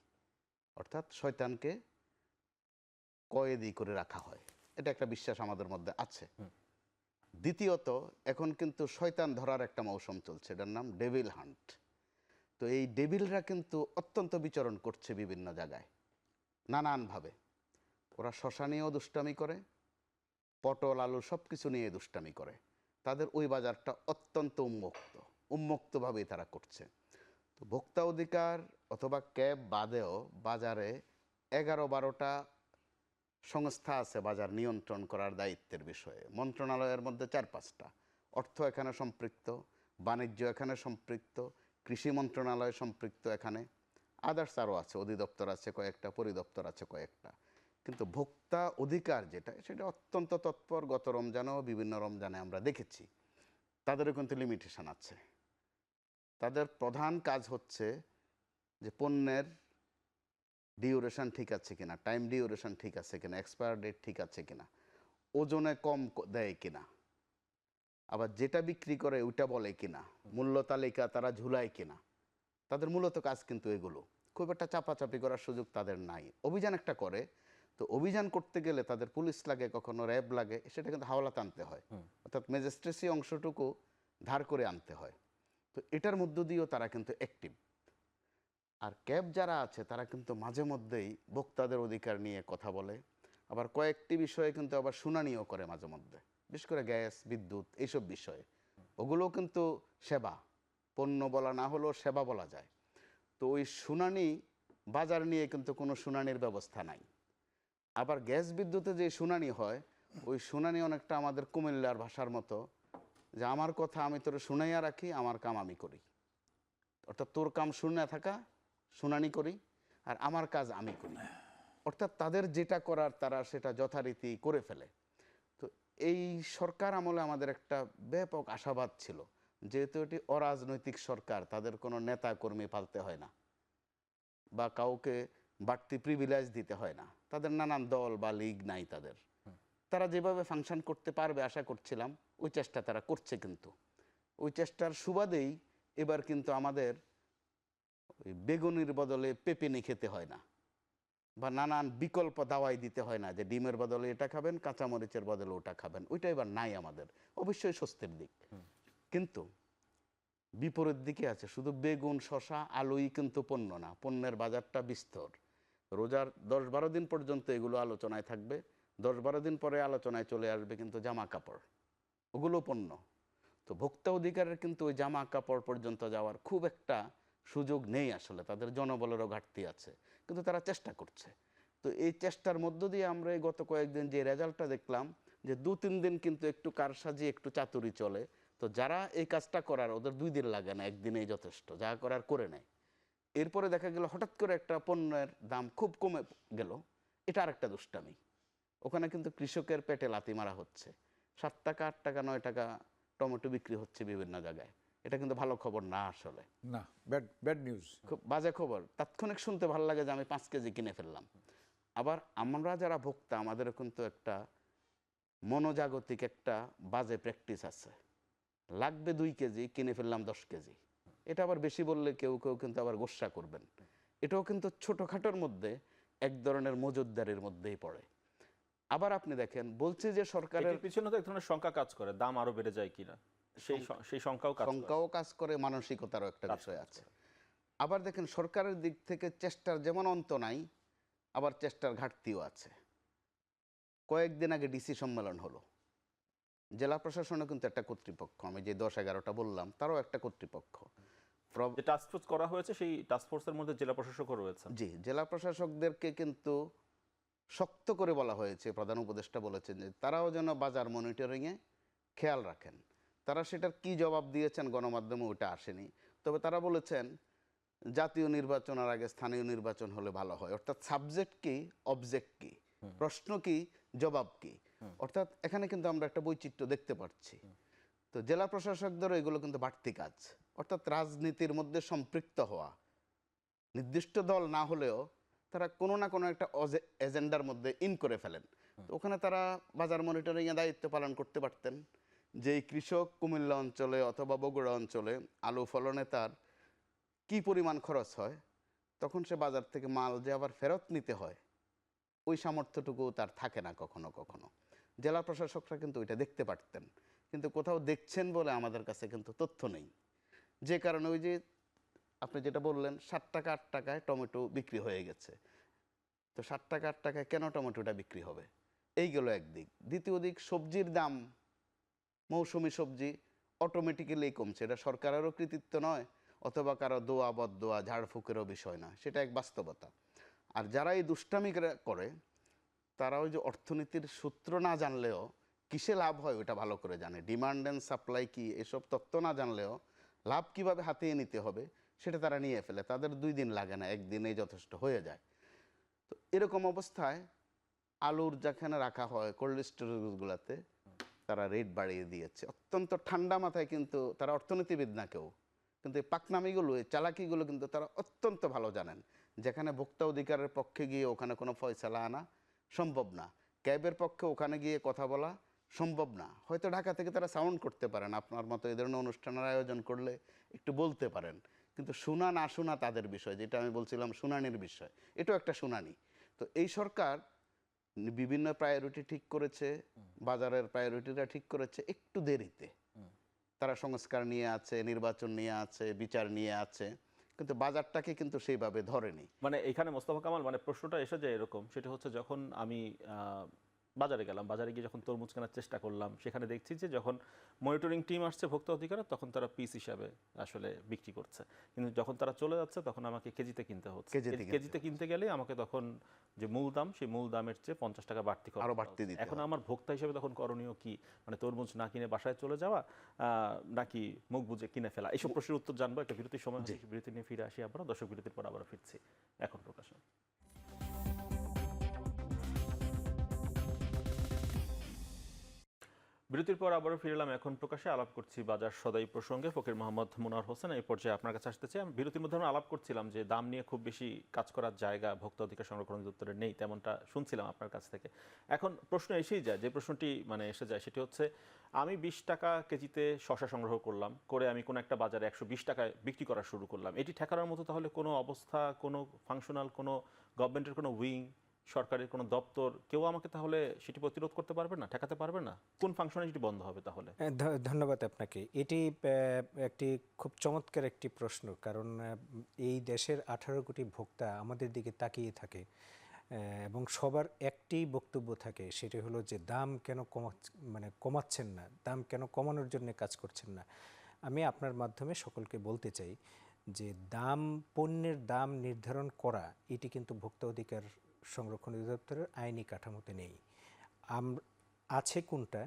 অর্থাৎ শয়তানকে কয়েদি করে রাখা হয়। এটা একটা বিশ্বাস আমাদের মধ্যে আছে। দ্বিতীয়ত, এখন কিন্তু শয়তান ধরার একটা মৌসুম চলছে, এটার নাম ডেভিল হান্ট। তো এই ডেভিলরা কিন্তু অত্যন্ত বিচরণ করছে বিভিন্ন জায়গায় নানানভাবে। ওরা শশা নিয়েও দুষ্টামি করে, পটল আলু সব কিছু নিয়ে দুষ্টামি করে। তাদের ওই বাজারটা অত্যন্ত উন্মুক্তভাবেই তারা করছে। তো ভোক্তা অধিকার অথবা ক্যাব বাদেও বাজারে 11-12টা সংস্থা আছে বাজার নিয়ন্ত্রণ করার দায়িত্বের বিষয়ে। মন্ত্রণালয়ের মধ্যে 4-5টা, অর্থ এখানে সম্পৃক্ত, বাণিজ্য এখানে সম্পৃক্ত, কৃষি মন্ত্রণালয় সম্পৃক্ত, এখানে আদার্স আরও আছে, অধিদপ্তর আছে কয়েকটা, পরিদপ্তর আছে কয়েকটা। কিন্তু ভোক্তা অধিকার যেটা, সেটা অত্যন্ত তৎপর। গত রমজানেও বিভিন্ন রমজানে আমরা দেখেছি তাদেরও কিন্তু লিমিটেশন আছে। তাদের প্রধান কাজ হচ্ছে যে পণ্যের ডিউরেশন ঠিক আছে কিনা, টাইম ডিউরেশন ঠিক আছে কিনা, এক্সপায়ার ডেট ঠিক আছে কিনা, ওজনে কম দেয় কিনা, আবার যেটা বিক্রি করে ওইটা বলে কিনা, মূল্য তালিকা তারা ঝুলায় কিনা। তাদের মূলত কাজ কিন্তু এগুলো। খুব একটা চাপাচাপি করার সুযোগ তাদের নাই। অভিযান একটা করে, তো অভিযান করতে গেলে তাদের পুলিশ লাগে, কখনো র্যাব লাগে, সেটা কিন্তু হাওলাত আনতে হয়, অর্থাৎ ম্যাজিস্ট্রেসি অংশটুকু ধার করে আনতে হয়। তো এটার মধ্য দিয়েও তারা কিন্তু অ্যাক্টিভ। আর ক্যাব যারা আছে তারা কিন্তু মাঝে মধ্যেই ভোক্তাদের অধিকার নিয়ে কথা বলে, আবার কয়েকটি বিষয়ে কিন্তু আবার শুনানিও করে মাঝে মধ্যে, বিশেষ করে গ্যাস, বিদ্যুৎ, এইসব বিষয়ে। ওগুলোও কিন্তু সেবা, পণ্য বলা না হলেও সেবা বলা যায়। তো ওই শুনানি, বাজার নিয়ে কিন্তু কোনো শুনানির ব্যবস্থা নাই। আবার গ্যাস বিদ্যুতে যে শুনানি হয়, ওই শুনানি অনেকটা আমাদের কুমিল্লার ভাষার মতো, যে আমার কথা আমি তোরে শুনাইয়া রাখি, আমার কাম আমি করি। অর্থাৎ তোর কাম শুনে থাকা, শুনানি করি, আর আমার কাজ আমি করি। অর্থাৎ তাদের যেটা করার তারা সেটা যথারীতি করে ফেলে। তো এই সরকার আমলে আমাদের একটা ব্যাপক আশাবাদ ছিল, যেহেতু এটি অরাজনৈতিক সরকার, তাদের কোনো নেতা কর্মী পালতে হয় না বা কাউকে বাড়তি প্রিভিলেজ দিতে হয় না, তাদের নানান দল বা লীগ নাই তাদের। তারা যেভাবে ফাংশন করতে পারবে আশা করছিলাম, ওই চেষ্টা তারা করছে। কিন্তু ওই চেষ্টার সুবাদেই এবার কিন্তু আমাদের ওই বেগুনির বদলে পেঁপেনি খেতে হয় না, বা নানান বিকল্প দাওয়াই দিতে হয় না, যে ডিমের বদলে এটা খাবেন, কাঁচামরিচের বদলে ওটা খাবেন। ওইটা এবার নাই আমাদের, অবশ্যই স্বস্তির দিক। কিন্তু বিপরীত দিকে আছে, শুধু বেগুন, শশা, আলুই কিন্তু পণ্য না, পণ্যের বাজারটা বিস্তর। রোজার 10-12 দিন পর্যন্ত এগুলো আলোচনায় থাকবে, 10-12 দিন পরে আলোচনায় চলে আসবে কিন্তু জামা কাপড়, ওগুলো পণ্য। তো ভোক্তা অধিকারের কিন্তু ওই জামা কাপড় পর্যন্ত যাওয়ার খুব একটা সুযোগ নেই আসলে, তাদের জনবলেরও ঘাটতি আছে, কিন্তু তারা চেষ্টা করছে। তো এই চেষ্টার মধ্য দিয়ে আমরা এই গত কয়েকদিন যে রেজাল্টটা দেখলাম, যে 2-3 দিন কিন্তু একটু কারসাজি, একটু চাতুরি চলে। তো যারা এই কাজটা করার, ওদের 2 দিন লাগে না, একদিনেই যথেষ্ট, যা করার করে নেয়। এরপরে দেখা গেল হঠাৎ করে একটা পণ্যের দাম খুব কমে গেল, এটা আরেকটা দুষ্টামি। ওখানে কিন্তু কৃষকের পেটে লাথি মারা হচ্ছে। 7 টাকা 8 টাকা 9 টাকা টমেটো বিক্রি হচ্ছে বিভিন্ন জায়গায়। এটা কিন্তু ভালো খবর না আসলে, না, ব্যাড ব্যাড নিউজ। খুব বাজে খবর। তাৎক্ষণিক শুনতে ভালো লাগে যে আমি 5 কেজি কিনে ফেললাম। আবার আমরা যারা ভোক্তা আমাদেরও কিন্তু একটা মনোজাগতিক একটা বাজে প্র্যাকটিস আছে। লাগবে 2 কেজি, কিনে ফেললাম 10 কেজি। এটা আবার বেশি বললে কেউ কেউ কিন্তু আবার গোস্সা করবেন। এটাও কিন্তু ছোটখাটোর মধ্যে এক ধরনের মজুতদারির মধ্যেই পড়ে। আবার আপনি দেখেন বলছে যে সরকারের এর পিছনে তো এক ধরনের শঙ্কা কাজ করে, দাম আরো বেড়ে যায় কিনা, সেই শঙ্কাও কাজ করে। সংখ্যাও কাজ করে, মানসিকতারও একটা বিষয় আছে। আবার দেখেন সরকারের দিক থেকে চেষ্টার যেমন অন্ত নাই, আবার চেষ্টার ঘাটতিও আছে। কয়েকদিন আগে ডিসি সম্মেলন হলো, জেলা প্রশাসনও কিন্তু একটা কর্তৃপক্ষ, আমি যে 10-11টা বললাম তারও একটা কর্তৃপক্ষ। যে টাস্ক ফোর্স করা হয়েছে সেই টাস্ক ফোর্সের মধ্যে জেলা প্রশাসকও রয়েছেন। জি, জেলা প্রশাসকদেরকে কিন্তু শক্ত করে বলা হয়েছে, প্রধান উপদেষ্টা বলেছেন যে তারাও যেন বাজার মনিটরিংয়ে খেয়াল রাখেন। তারা সেটার কি জবাব দিয়েছেন গণমাধ্যমে ওটা আসেনি, তবে তারা বলেছেন জাতীয় নির্বাচনের আগে স্থানীয় নির্বাচন হলে ভালো হয়। অর্থাৎ সাবজেক্ট কি, অবজেক্ট কি, প্রশ্ন কি, জবাব কি। অর্থাৎ এখানে কিন্তু আমরা একটা বৈচিত্র্য দেখতে পাচ্ছি। তো জেলা প্রশাসকদেরও এগুলো কিন্তু বাড়তি কাজ, অর্থাৎ রাজনীতির মধ্যে সম্পৃক্ত হওয়া। নির্দিষ্ট দল না হলেও তারা কোনো না কোনো একটা এজেন্ডার মধ্যে ইন করে ফেলেন। তো ওখানে তারা বাজার মনিটরিংয়ে দায়িত্ব পালন করতে পারতেন। যেই কৃষক কুমিল্লা অঞ্চলে অথবা বগুড়া অঞ্চলে আলু ফলনে তার কি পরিমাণ খরচ হয়, তখন সে বাজার থেকে মাল যে আবার ফেরত নিতে হয় ওই সামর্থ্যটুকু তার থাকে না কখনো কখনো। জেলা প্রশাসকরা কিন্তু ওইটা দেখতে পারতেন, কিন্তু কোথাও দেখছেন বলে আমাদের কাছে কিন্তু তথ্য নেই। যে কারণে ওই যে আপনি যেটা বললেন 7 টাকা 8 টাকায় টমেটো বিক্রি হয়ে গেছে। তো 7 টাকা 8 টাকায় কেন টমেটোটা বিক্রি হবে, এইগুলো একদিক। দ্বিতীয় দিক, সবজির দাম, মৌসুমি সবজি অটোমেটিক্যালি কমছে। এটা সরকারেরও কৃতিত্ব নয়, অথবা কারো দোয়া বদদোয়া ঝাড়ফুঁকেরও বিষয় না, সেটা এক বাস্তবতা। আর যারা এই দুষ্টামি করে তারা ওই যে অর্থনীতির সূত্র না জানলেও কিসে লাভ হয় ওটা ভালো করে জানে। ডিমান্ড অ্যান্ড সাপ্লাই কি, এসব তত্ত্ব না জানলেও লাভ কিভাবে হাতিয়ে নিতে হবে সেটা তারা নিয়ে ফেলে। তাদের 2 দিন লাগে না, একদিনেই যথেষ্ট হয়ে যায়। তো এরকম অবস্থায় আলুর যেখানে রাখা হয় কোল্ড স্টোরেজগুলোতে তারা রেট বাড়িয়ে দিয়েছে অত্যন্ত ঠান্ডা মাথায়। কিন্তু তারা অর্থনীতিবিদ না কেউ, কিন্তু এই পাকনামিগুলো, এই চালাকিগুলো কিন্তু তারা অত্যন্ত ভালো জানেন। যেখানে ভোক্তা অধিকারের পক্ষে গিয়ে ওখানে কোনো ফয়সালা আনা সম্ভব না, ক্যাবের পক্ষে ওখানে গিয়ে কথা বলা সম্ভব না। হয়তো ঢাকা থেকে তারা সাউন্ড করতে পারেন, আপনার মতো এই ধরনের অনুষ্ঠানের আয়োজন করলে একটু বলতে পারেন, কিন্তু শোনা না শোনা তাদের বিষয়। যেটা আমি বলছিলাম শুনানির বিষয়, এটাও একটা শুনানি। তো এই সরকার বিভিন্ন প্রায়োরিটি ঠিক করেছে, বাজারের প্রায়োরিটিটা ঠিক করেছে একটু দেরিতে। তারা সংস্কার নিয়ে আছে, নির্বাচন নিয়ে আছে, বিচার নিয়ে আছে, কিন্তু বাজারটাকে কিন্তু সেইভাবে ধরেনি। মানে এখানে মোস্তফা কামাল, মানে প্রশ্নটা এসে যায় এরকম, সেটা হচ্ছে যখন আমি বাজারে গেলাম, বাজারে গিয়ে যখন তরমুজ কেনার চেষ্টা করলাম, সেখানে দেখছি যে যখন মনিটরিং টিম আসছে ভোক্তা অধিকার, তখন তারা পিস হিসাবে আসলে বিক্রি করছে, কিন্তু যখন তারা চলে যাচ্ছে তখন আমাকে কেজিতে কিনতে হচ্ছে। কেজিতে কিনতে গেলে আমাকে তখন যে মূল দাম, সেই মূল দামের চেয়ে 50 টাকা বাড়তি আরো বাড়তি দিতে এখন আমার ভোক্তা হিসেবে তখন করণীয় কি? মানে তরমুজ না কিনে বাসায় চলে যাওয়া, নাকি মুখ বুঝে কিনে ফেলা? এইসব প্রশ্নের উত্তর জানবো একটা বিরতির সময়। বিরতি নিয়ে ফিরে আসি আবার। দর্শক, বিরতির পর আবার ফিরছি এখন প্রকাশন। বিরতির পর আবারও ফিরলাম এখন প্রকাশে। আলাপ করছি বাজার সদাই প্রসঙ্গে। ফকির মোহাম্মদ মুনার হোসেন এই পর্যায়ে আপনার কাছে আসতে চাই। বিরতির মধ্যে আমরা আলাপ করছিলাম যে দাম নিয়ে খুব বেশি কাজ করার জায়গা ভোক্তা অধিকার সংরক্ষণ অধিদপ্তরে নেই, তেমনটা শুনছিলাম আপনার কাছ থেকে। এখন প্রশ্ন এসেই যায়, যে প্রশ্নটি মানে এসে যায় সেটি হচ্ছে, আমি 20 টাকা কেজিতে শসা সংগ্রহ করলাম, করে আমি কোনো একটা বাজারে 120 টাকায় বিক্রি করা শুরু করলাম। এটি ঠেকানোর মতো তাহলে কোনো অবস্থা, কোনো ফাংশনাল, কোনো গভর্নমেন্টের কোনো উইং, সরকারের কোনো দপ্তর, কেউ আমাকে তাহলে সেটি প্রতিরোধ করতে পারবে না, ঠেকাতে পারবে না? কোন ফাংশনে সেটি বন্ধ হবে তাহলে? ধন্যবাদ আপনাকে। এটি একটি খুব চমৎকার একটি প্রশ্ন, কারণ এই দেশের 18 কোটি ভোক্তা আমাদের দিকে তাকিয়ে থাকে এবং সবার একটি বক্তব্য থাকে, সেটি হলো যে দাম কেন কমাচ্ছেন না, দাম কেন কমানোর জন্য কাজ করছেন না। আমি আপনার মাধ্যমে সকলকে বলতে চাই যে পণ্যের দাম নির্ধারণ করা এটি কিন্তু ভোক্তা অধিকার সংরক্ষণ অধিদপ্তরের আইনি কাঠামোতে নেই। আছে কোনটা?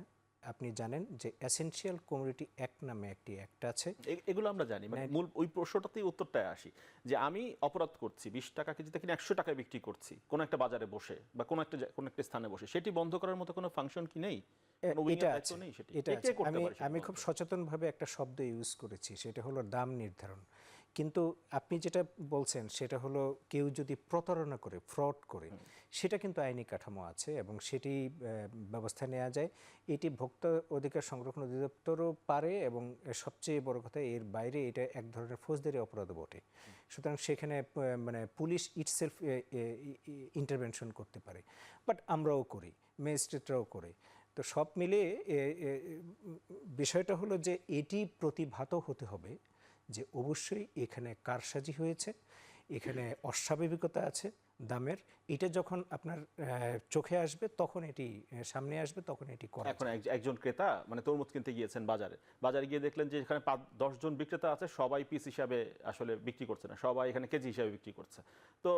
আপনি জানেন যে এসেনশিয়াল কমোডিটি অ্যাক্ট নামে একটি অ্যাক্ট আছে। এগুলো আমরা জানি, মানে মূল ওই প্রশ্নটাতেই উত্তরটায় আসি যে আমি অপরাধ করছি, 20 টাকা কেজিতে কিনে 100 টাকায় বিক্রি করছি কোনো একটা বাজারে বসে বা কোনো একটা স্থানে বসে, সেটি বন্ধ করার মতো কোনো ফাংশন কি নেই? কোনো wing এর এটা দায়িত্ব আছে, নেই সেটি? এটা কে আছে। করতে আমি পারে সেটি আমি বন্ধ? খুব সচেতনভাবে একটা শব্দ ইউজ করেছি, সেটা হলো দাম নির্ধারণ। কিন্তু আপনি যেটা বলছেন সেটা হলো কেউ যদি প্রতারণা করে, ফ্রড করে, সেটা কিন্তু আইনি কাঠামো আছে এবং সেটি ব্যবস্থা নেওয়া যায়। এটি ভোক্তা অধিকার সংরক্ষণ অধিদপ্তরও পারে এবং সবচেয়ে বড় কথা এর বাইরে এটা এক ধরনের ফৌজদারি অপরাধ বটে। সুতরাং সেখানে মানে পুলিশ ইটসেলফ ইন্টারভেনশন করতে পারে, বাট আমরাও করি, ম্যাজিস্ট্রেটরাও করে। তো সব মিলিয়ে বিষয়টা হলো যে এটি প্রতিভাত হতে হবে যে অবশ্যই এখানে কারসাজি হয়েছে, এখানে অস্বাভাবিকতা আছে দামের। এটা যখন আপনার চোখে আসবে তখন এটি সামনে আসবে, তখন এটি করা এখন একজন ক্রেতা মানে তরমুজ কিনতে গিয়েছেন বাজারে গিয়ে দেখলেন যে এখানে 10 জন বিক্রেতা আছে, সবাই পিস হিসাবে আসলে বিক্রি করছে না, সবাই এখানে কেজি হিসাবে বিক্রি করছে। তো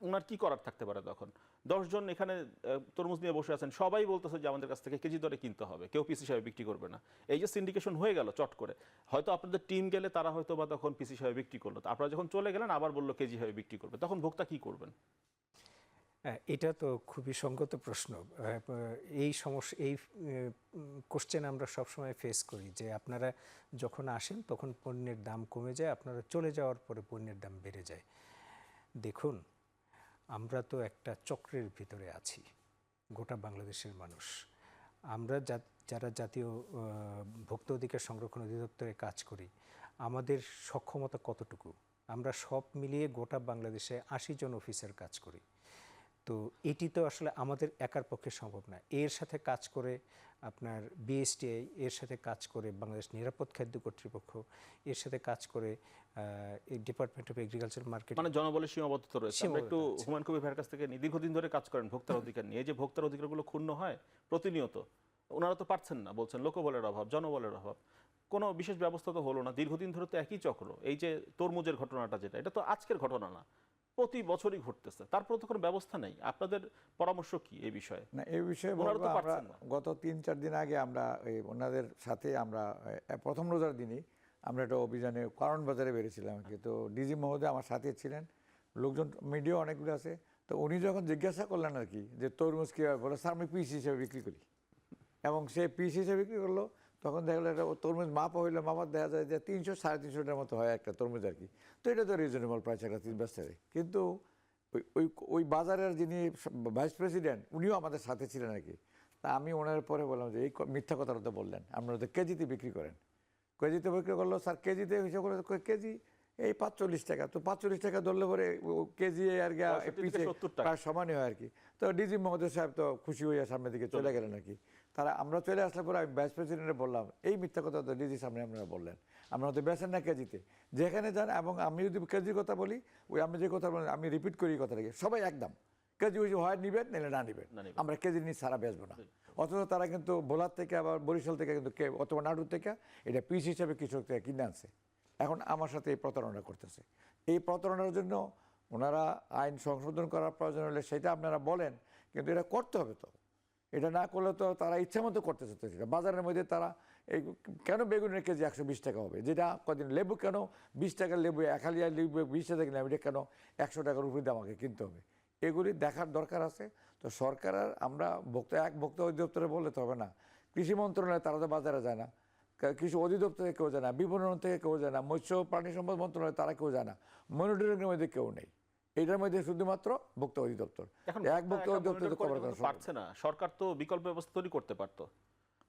ওনার কি করার থাকতে পারে তখন? 10 জন এখানে তরমুজ নিয়ে বসে আছেন, সবাই বলতেছে যে আমাদের কাছ থেকে কেজি দরে কিনতে হবে, কেউ পিস হিসাবে বিক্রি করবে না। এই যে সিন্ডিকেশন হয়ে গেল চট করে, হয়তো আপনাদের টিম গেলে তারা হয়তো বা তখন পিস হিসাবে বিক্রি করলো, আপনারা যখন চলে গেলেন আবার বললো কেজি হিসাবে বিক্রি করবে, তখন ভোক্তা কি করবেন? এটা তো খুবই সঙ্গত প্রশ্ন। এই সমস্যা, এই কোশ্চেন আমরা সবসময় ফেস করি যে আপনারা যখন আসেন তখন পণ্যের দাম কমে যায়, আপনারা চলে যাওয়ার পরে পণ্যের দাম বেড়ে যায়। দেখুন, আমরা তো একটা চক্রের ভিতরে আছি, গোটা বাংলাদেশের মানুষ। আমরা যারা জাতীয় ভোক্তা অধিকার সংরক্ষণ অধিদপ্তরে কাজ করি, আমাদের সক্ষমতা কতটুকু? আমরা সব মিলিয়ে গোটা বাংলাদেশে 80 জন অফিসার কাজ করি। তো এটি তো আসলে আমাদের একার পক্ষে সম্ভব না। এর সাথে কাজ করে আপনার বিএসটিআই, এর সাথে কাজ করে বাংলাদেশ নিরাপদ খাদ্য কর্তৃপক্ষ, এর সাথে কাজ করে এই ডিপার্টমেন্ট অফ এগ্রিকালচার মার্কেট। মানে জনবলের সীমাবদ্ধতা রয়েছে। আমরা একটু হুমায়ুন কবির ভাইয়ের কাছ থেকে দীর্ঘদিন ধরে কাজ করেন ভোক্তার অধিকার নিয়ে, এই যে ভোক্তার অধিকারগুলো ক্ষুণ্ণ হয় প্রতিনিয়ত, ওনারা তো পারছেন না, বলছেন লোকবলের অভাব, জনবলের অভাব, কোনো বিশেষ ব্যবস্থা তো হলো না। দীর্ঘদিন ধরে তো একই চক্র। এই যে তরমুজের ঘটনাটা, যেটা এটা তো আজকের ঘটনা না, প্রতি বছরই ঘটতেছে, তারপর তো কোনো ব্যবস্থা নেই। আপনাদের পরামর্শ কি এই বিষয়ে? না, এই বিষয়ে ওনারা বলবো তো আমরা পারছেন না। গত 3-4 দিন আগে আমরা ওনাদের সাথে আমরা প্রথম রোজার দিনই আমরা একটা অভিযানে কারণ বাজারে বেরিয়েছিলাম আর কি। তো ডিজি মহোদয় আমার সাথে ছিলেন, লোকজন মিডিয়া অনেকগুলো আছে। তো উনি যখন জিজ্ঞাসা করলেন আর কি যে তরমুজ কীভাবে, বলে স্যার আমি পিস হিসেবে বিক্রি করি, এবং সে পিস হিসেবে বিক্রি করলো। তখন দেখা গেলো একটা তরমুজ মাপা হইলে মাপা দেখা যায় যে 300-350টার মতো হয় একটা তরমুজ আর কি। তো এটা তো রিজনেবল প্রাইস একটা 3 বস্তায়। কিন্তু ওই ওই বাজারের যিনি ভাইস প্রেসিডেন্ট উনিও আমাদের সাথে ছিলেন আর কি। তা আমি ওনার পরে বললাম যে এই মিথ্যা কথাটা তো বললেন, আপনারা তো কেজিতে বিক্রি করেন। কেজিতে বিক্রি করলো স্যার, কেজিতে হিসাব করে কেজি এই 45 টাকা। তো 45 টাকা ধরলে পরে কেজি আর কি 65 থেকে পিছে 70 টাকা। প্রায় সমানই হয় আর কি। তো ডিজি মহোদয় সাহেব তো খুশি হয়ে সামনের দিকে চলে গেলেন আর কি। তারা আমরা চলে আসলে পরে আমি ভাইস প্রেসিডেন্টে বললাম এই মিথ্যা কথা তো ডিজির সামনে আপনারা বললেন, আপনারা তো বেচেন না কেজিতে, যেখানে যান। এবং আমি যদি কেজির কথা বলি, ওই আমি যে কথা বলেন আমি রিপিট করি কথাটাকে, সবাই একদম কেজি ওই হয় নিবেন, নাহলে না নিবেন, আমরা কেজি নিয়ে সারা বেচবো না। অথচ তারা কিন্তু ভোলার থেকে আবার বরিশাল থেকে কিন্তু অথবা নাটুর থেকে এটা পিস হিসাবে কৃষক থেকে কিনে আনছে। এখন আমার সাথে এই প্রতারণা করতেছে। এই প্রতারণার জন্য ওনারা আইন সংশোধন করার প্রয়োজন হলে সেটা আপনারা বলেন, কিন্তু এটা করতে হবে। তো এটা না করলে তো তারা ইচ্ছা মতো করতেছে। তো সেটা বাজারের মধ্যে তারা এই কেন বেগুনের কেজি 120 টাকা হবে, যেটা কদিন লেবু কেন 20 টাকার লেবু, একহালিয়া লেবু 20 টাকা কিনলাম, এটা কেন 100 টাকার উপরে আমাকে কিনতে হবে? এগুলি দেখার দরকার আছে। তো সরকারের আমরা ভোক্তা অধিদপ্তরে বললে তো হবে না। কৃষি মন্ত্রণালয় তারা তো বাজারে যায় না, কৃষি অধিদপ্তর থেকে কেউ যায় না, বিপণন থেকে কেউ যায় না, মৎস্য প্রাণী সম্পদ মন্ত্রণালয় তারা কেউ যায় না, মনিটরিংয়ের মধ্যে কেউ নেই। এটার মধ্যে শুধুমাত্র ভোক্তা অধিদপ্তর। এক ভোক্তা অধিদপ্তর তো কভার করা পারছে না। সরকার তো বিকল্প ব্যবস্থা তৈরি করতে পারতো।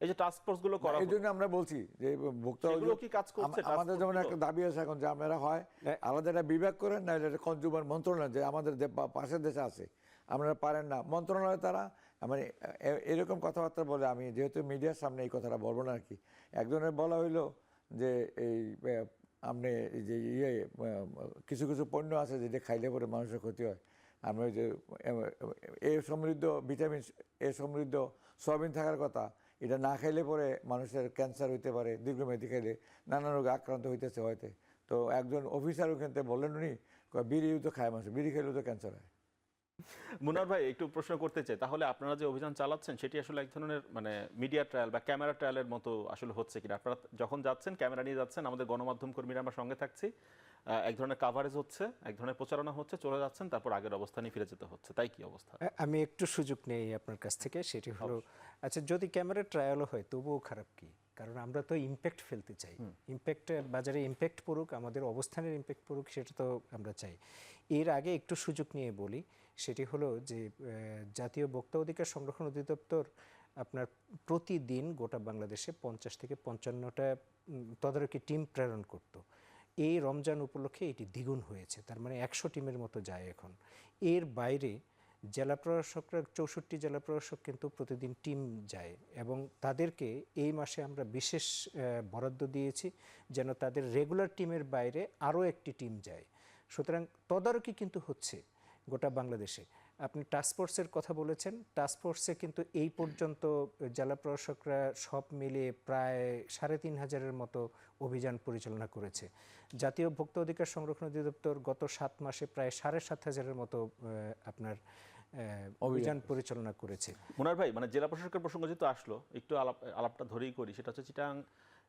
এই যে টাস্ক ফোর্স গুলো করা, এই জন্য আমরা বলছি যে ভোক্তা কি কাজ করছে? আমাদের যেমন একটা দাবি আছে এখন যে আপনারা হয় আলাদা একটা বিভাগ করেন, না এটা কনজিউমার মন্ত্রণালয় যে আমাদের পাশের দেশে আছে, আপনারা পারেন না। মন্ত্রণালয় তারা মানে এরকম কথাবার্তা বলে, আমি যেহেতু মিডিয়ার সামনে এই কথাটা বলবো না আর কি। একজনের বলা হইলো যে এই আপনি যে কিছু কিছু পণ্য আছে যেটা খাইলে পরে মানুষের ক্ষতি হয়। আমরা যে এ সমৃদ্ধ ভিটামিন এ সমৃদ্ধ সয়াবিন থাকার কথা, এটা না খাইলে পরে মানুষের ক্যান্সার হইতে পারে, দীর্ঘমেয়াদী খাইলে নানা রোগে আক্রান্ত হইতেছে হয়তো। তো একজন অফিসার ওখান থেকে বললেন উনি বিড়িও তো খায় মানুষ, বিড়ি খাইলেও তো ক্যান্সার হয়। মুনার ভাই একটু প্রশ্ন করতে চাই, তাহলে আপনারা যে অভিযান চালাচ্ছেন সেটি আসলে এক ধরনের মানে মিডিয়া ট্রায়াল বা ক্যামেরা ট্রায়ালের মতো আসলে হচ্ছে কিনা? আপনারা যখন যাচ্ছেন ক্যামেরা নিয়ে যাচ্ছেন, আমাদের গণমাধ্যম কর্মীরা আমরা সঙ্গে থাকছি, এক ধরনের কাভারেজ হচ্ছে, এক ধরনের প্রচারণা হচ্ছে, চলে যাচ্ছেন, তারপর আগের অবস্থানে ফিরে যেতে হচ্ছে, তাই কি অবস্থা? আমি একটু সুযোগ নেই আপনার কাছ থেকে, সেটি হলো আচ্ছা যদি ক্যামেরা ট্রায়ালও হয় তবুও খারাপ কি, কারণ আমরা তো ইমপ্যাক্ট ফেলতে চাই, ইমপ্যাক্ট বাজারে ইমপ্যাক্ট পড়ুক, আমাদের অবস্থানের ইমপ্যাক্ট পড়ুক, সেটা তো আমরা চাই। এর আগে একটু সুযোগ নিয়ে বলি, সেটি হলো যে জাতীয় ভোক্তা অধিকার সংরক্ষণ অধিদপ্তর আপনার প্রতিদিন গোটা বাংলাদেশে 50 থেকে 55টা তদারকি টিম প্রেরণ করত। এই রমজান উপলক্ষে এটি দ্বিগুণ হয়েছে, তার মানে 100 টিমের মতো যায় এখন। এর বাইরে জেলা প্রশাসকরা 64 জেলা প্রশাসক কিন্তু প্রতিদিন টিম যায়, এবং তাদেরকে এই মাসে আমরা বিশেষ বরাদ্দ দিয়েছি যেন তাদের রেগুলার টিমের বাইরে আরও একটি টিম যায়। সুতরাং তদারকি কিন্তু হচ্ছে গোটা বাংলাদেশে। আপনি টাস্কফোর্সের কথা বলেছেন, টাস্কফোর্সে কিন্তু এই পর্যন্ত জেলা প্রশাসকরা সব মিলিয়ে প্রায় 3500-এর মতো অভিযান পরিচালনা করেছে। জাতীয় ভোক্তা অধিকার সংরক্ষণ অধিদপ্তর গত 7 মাসে প্রায় 7500-এর মতো আপনার অভিযান পরিচালনা করেছে। মুনার ভাই, মানে জেলা প্রশাসকের প্রসঙ্গ যেহেতু আসলো, একটু আলাপটা ধরেই করি, সেটা হচ্ছে চিটাং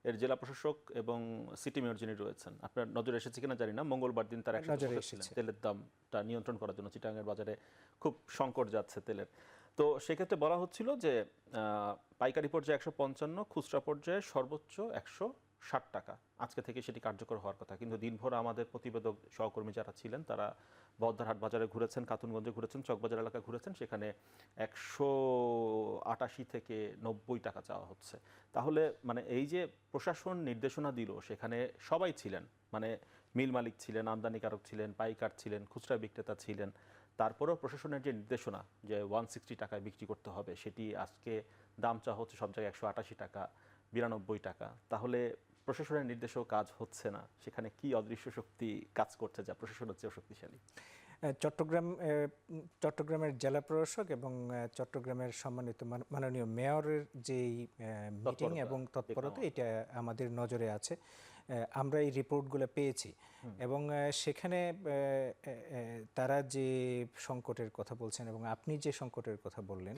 এর জেলা প্রশাসক এবং সিটি মেয়র যিনি রয়েছেন, আপনার নজরে এসেছে কিনা জানি না, মঙ্গলবার দিন তার একসাথে বসেছিলেন তেলের দামটা নিয়ন্ত্রণ করার জন্য। চিটাংয়ের বাজারে খুব সংকট যাচ্ছে তেলের, তো সেক্ষেত্রে বলা হচ্ছিল যে পাইকারি পর্যায়ে 155, খুচরা পর্যায়ে সর্বোচ্চ 160 টাকা আজকে থেকে সেটি কার্যকর হওয়ার কথা। কিন্তু দিনভর আমাদের প্রতিবেদক সহকর্মী যারা ছিলেন তারা বহদ্দারহাট বাজারে ঘুরেছেন, খাতুনগঞ্জে ঘুরেছেন, চকবাজার এলাকা ঘুরেছেন, সেখানে 188 থেকে 90 টাকা চাওয়া হচ্ছে। তাহলে মানে এই যে প্রশাসন নির্দেশনা দিল, সেখানে সবাই ছিলেন, মানে মিল মালিক ছিলেন, আমদানিকারক ছিলেন, পাইকার ছিলেন, খুচরা বিক্রেতা ছিলেন, তারপরেও প্রশাসনের যে নির্দেশনা যে 160 টাকায় বিক্রি করতে হবে, সেটি আজকে দাম চাওয়া হচ্ছে সব জায়গায় 188 টাকা, 92 টাকা। তাহলে প্রশাসনের নির্দেশেও কাজ হচ্ছে না, সেখানে কি অদৃশ্য শক্তি কাজ করছে যা প্রশাসনের চেয়েও শক্তিশালী? চট্টগ্রামের জেলা প্রশাসক এবং চট্টগ্রামের সম্মানিত মাননীয় মেয়রের যেই মিটিং এবং তৎপরতা, এটা আমাদের নজরে আছে। আমরা এই রিপোর্টগুলো পেয়েছি, এবং সেখানে তারা যে সংকটের কথা বলছেন এবং আপনি যে সংকটের কথা বললেন,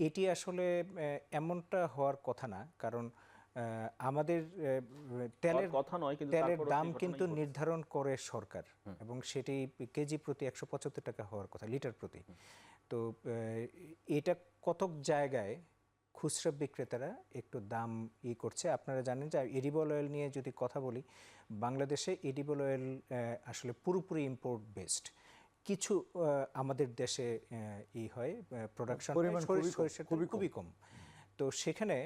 এটি আসলে এমনটা হওয়ার কথা না, কারণ আমাদের তেলের দাম কিন্তু নির্ধারণ করে সরকার, এবং সেটি কেজি প্রতি 175 টাকা হওয়ার কথা, লিটার প্রতি। তো এটা কতক জায়গায় খুচরা বিক্রেতারা একটু দাম করছে। আপনারা জানেন যে এডিবল অয়েল নিয়ে যদি কথা বলি, বাংলাদেশে এডিবল অয়েল আসলে পুরোপুরি ইম্পোর্ট বেসড। কিছু আমাদের দেশে হয় প্রোডাকশন খুবই কম। তো সেখানে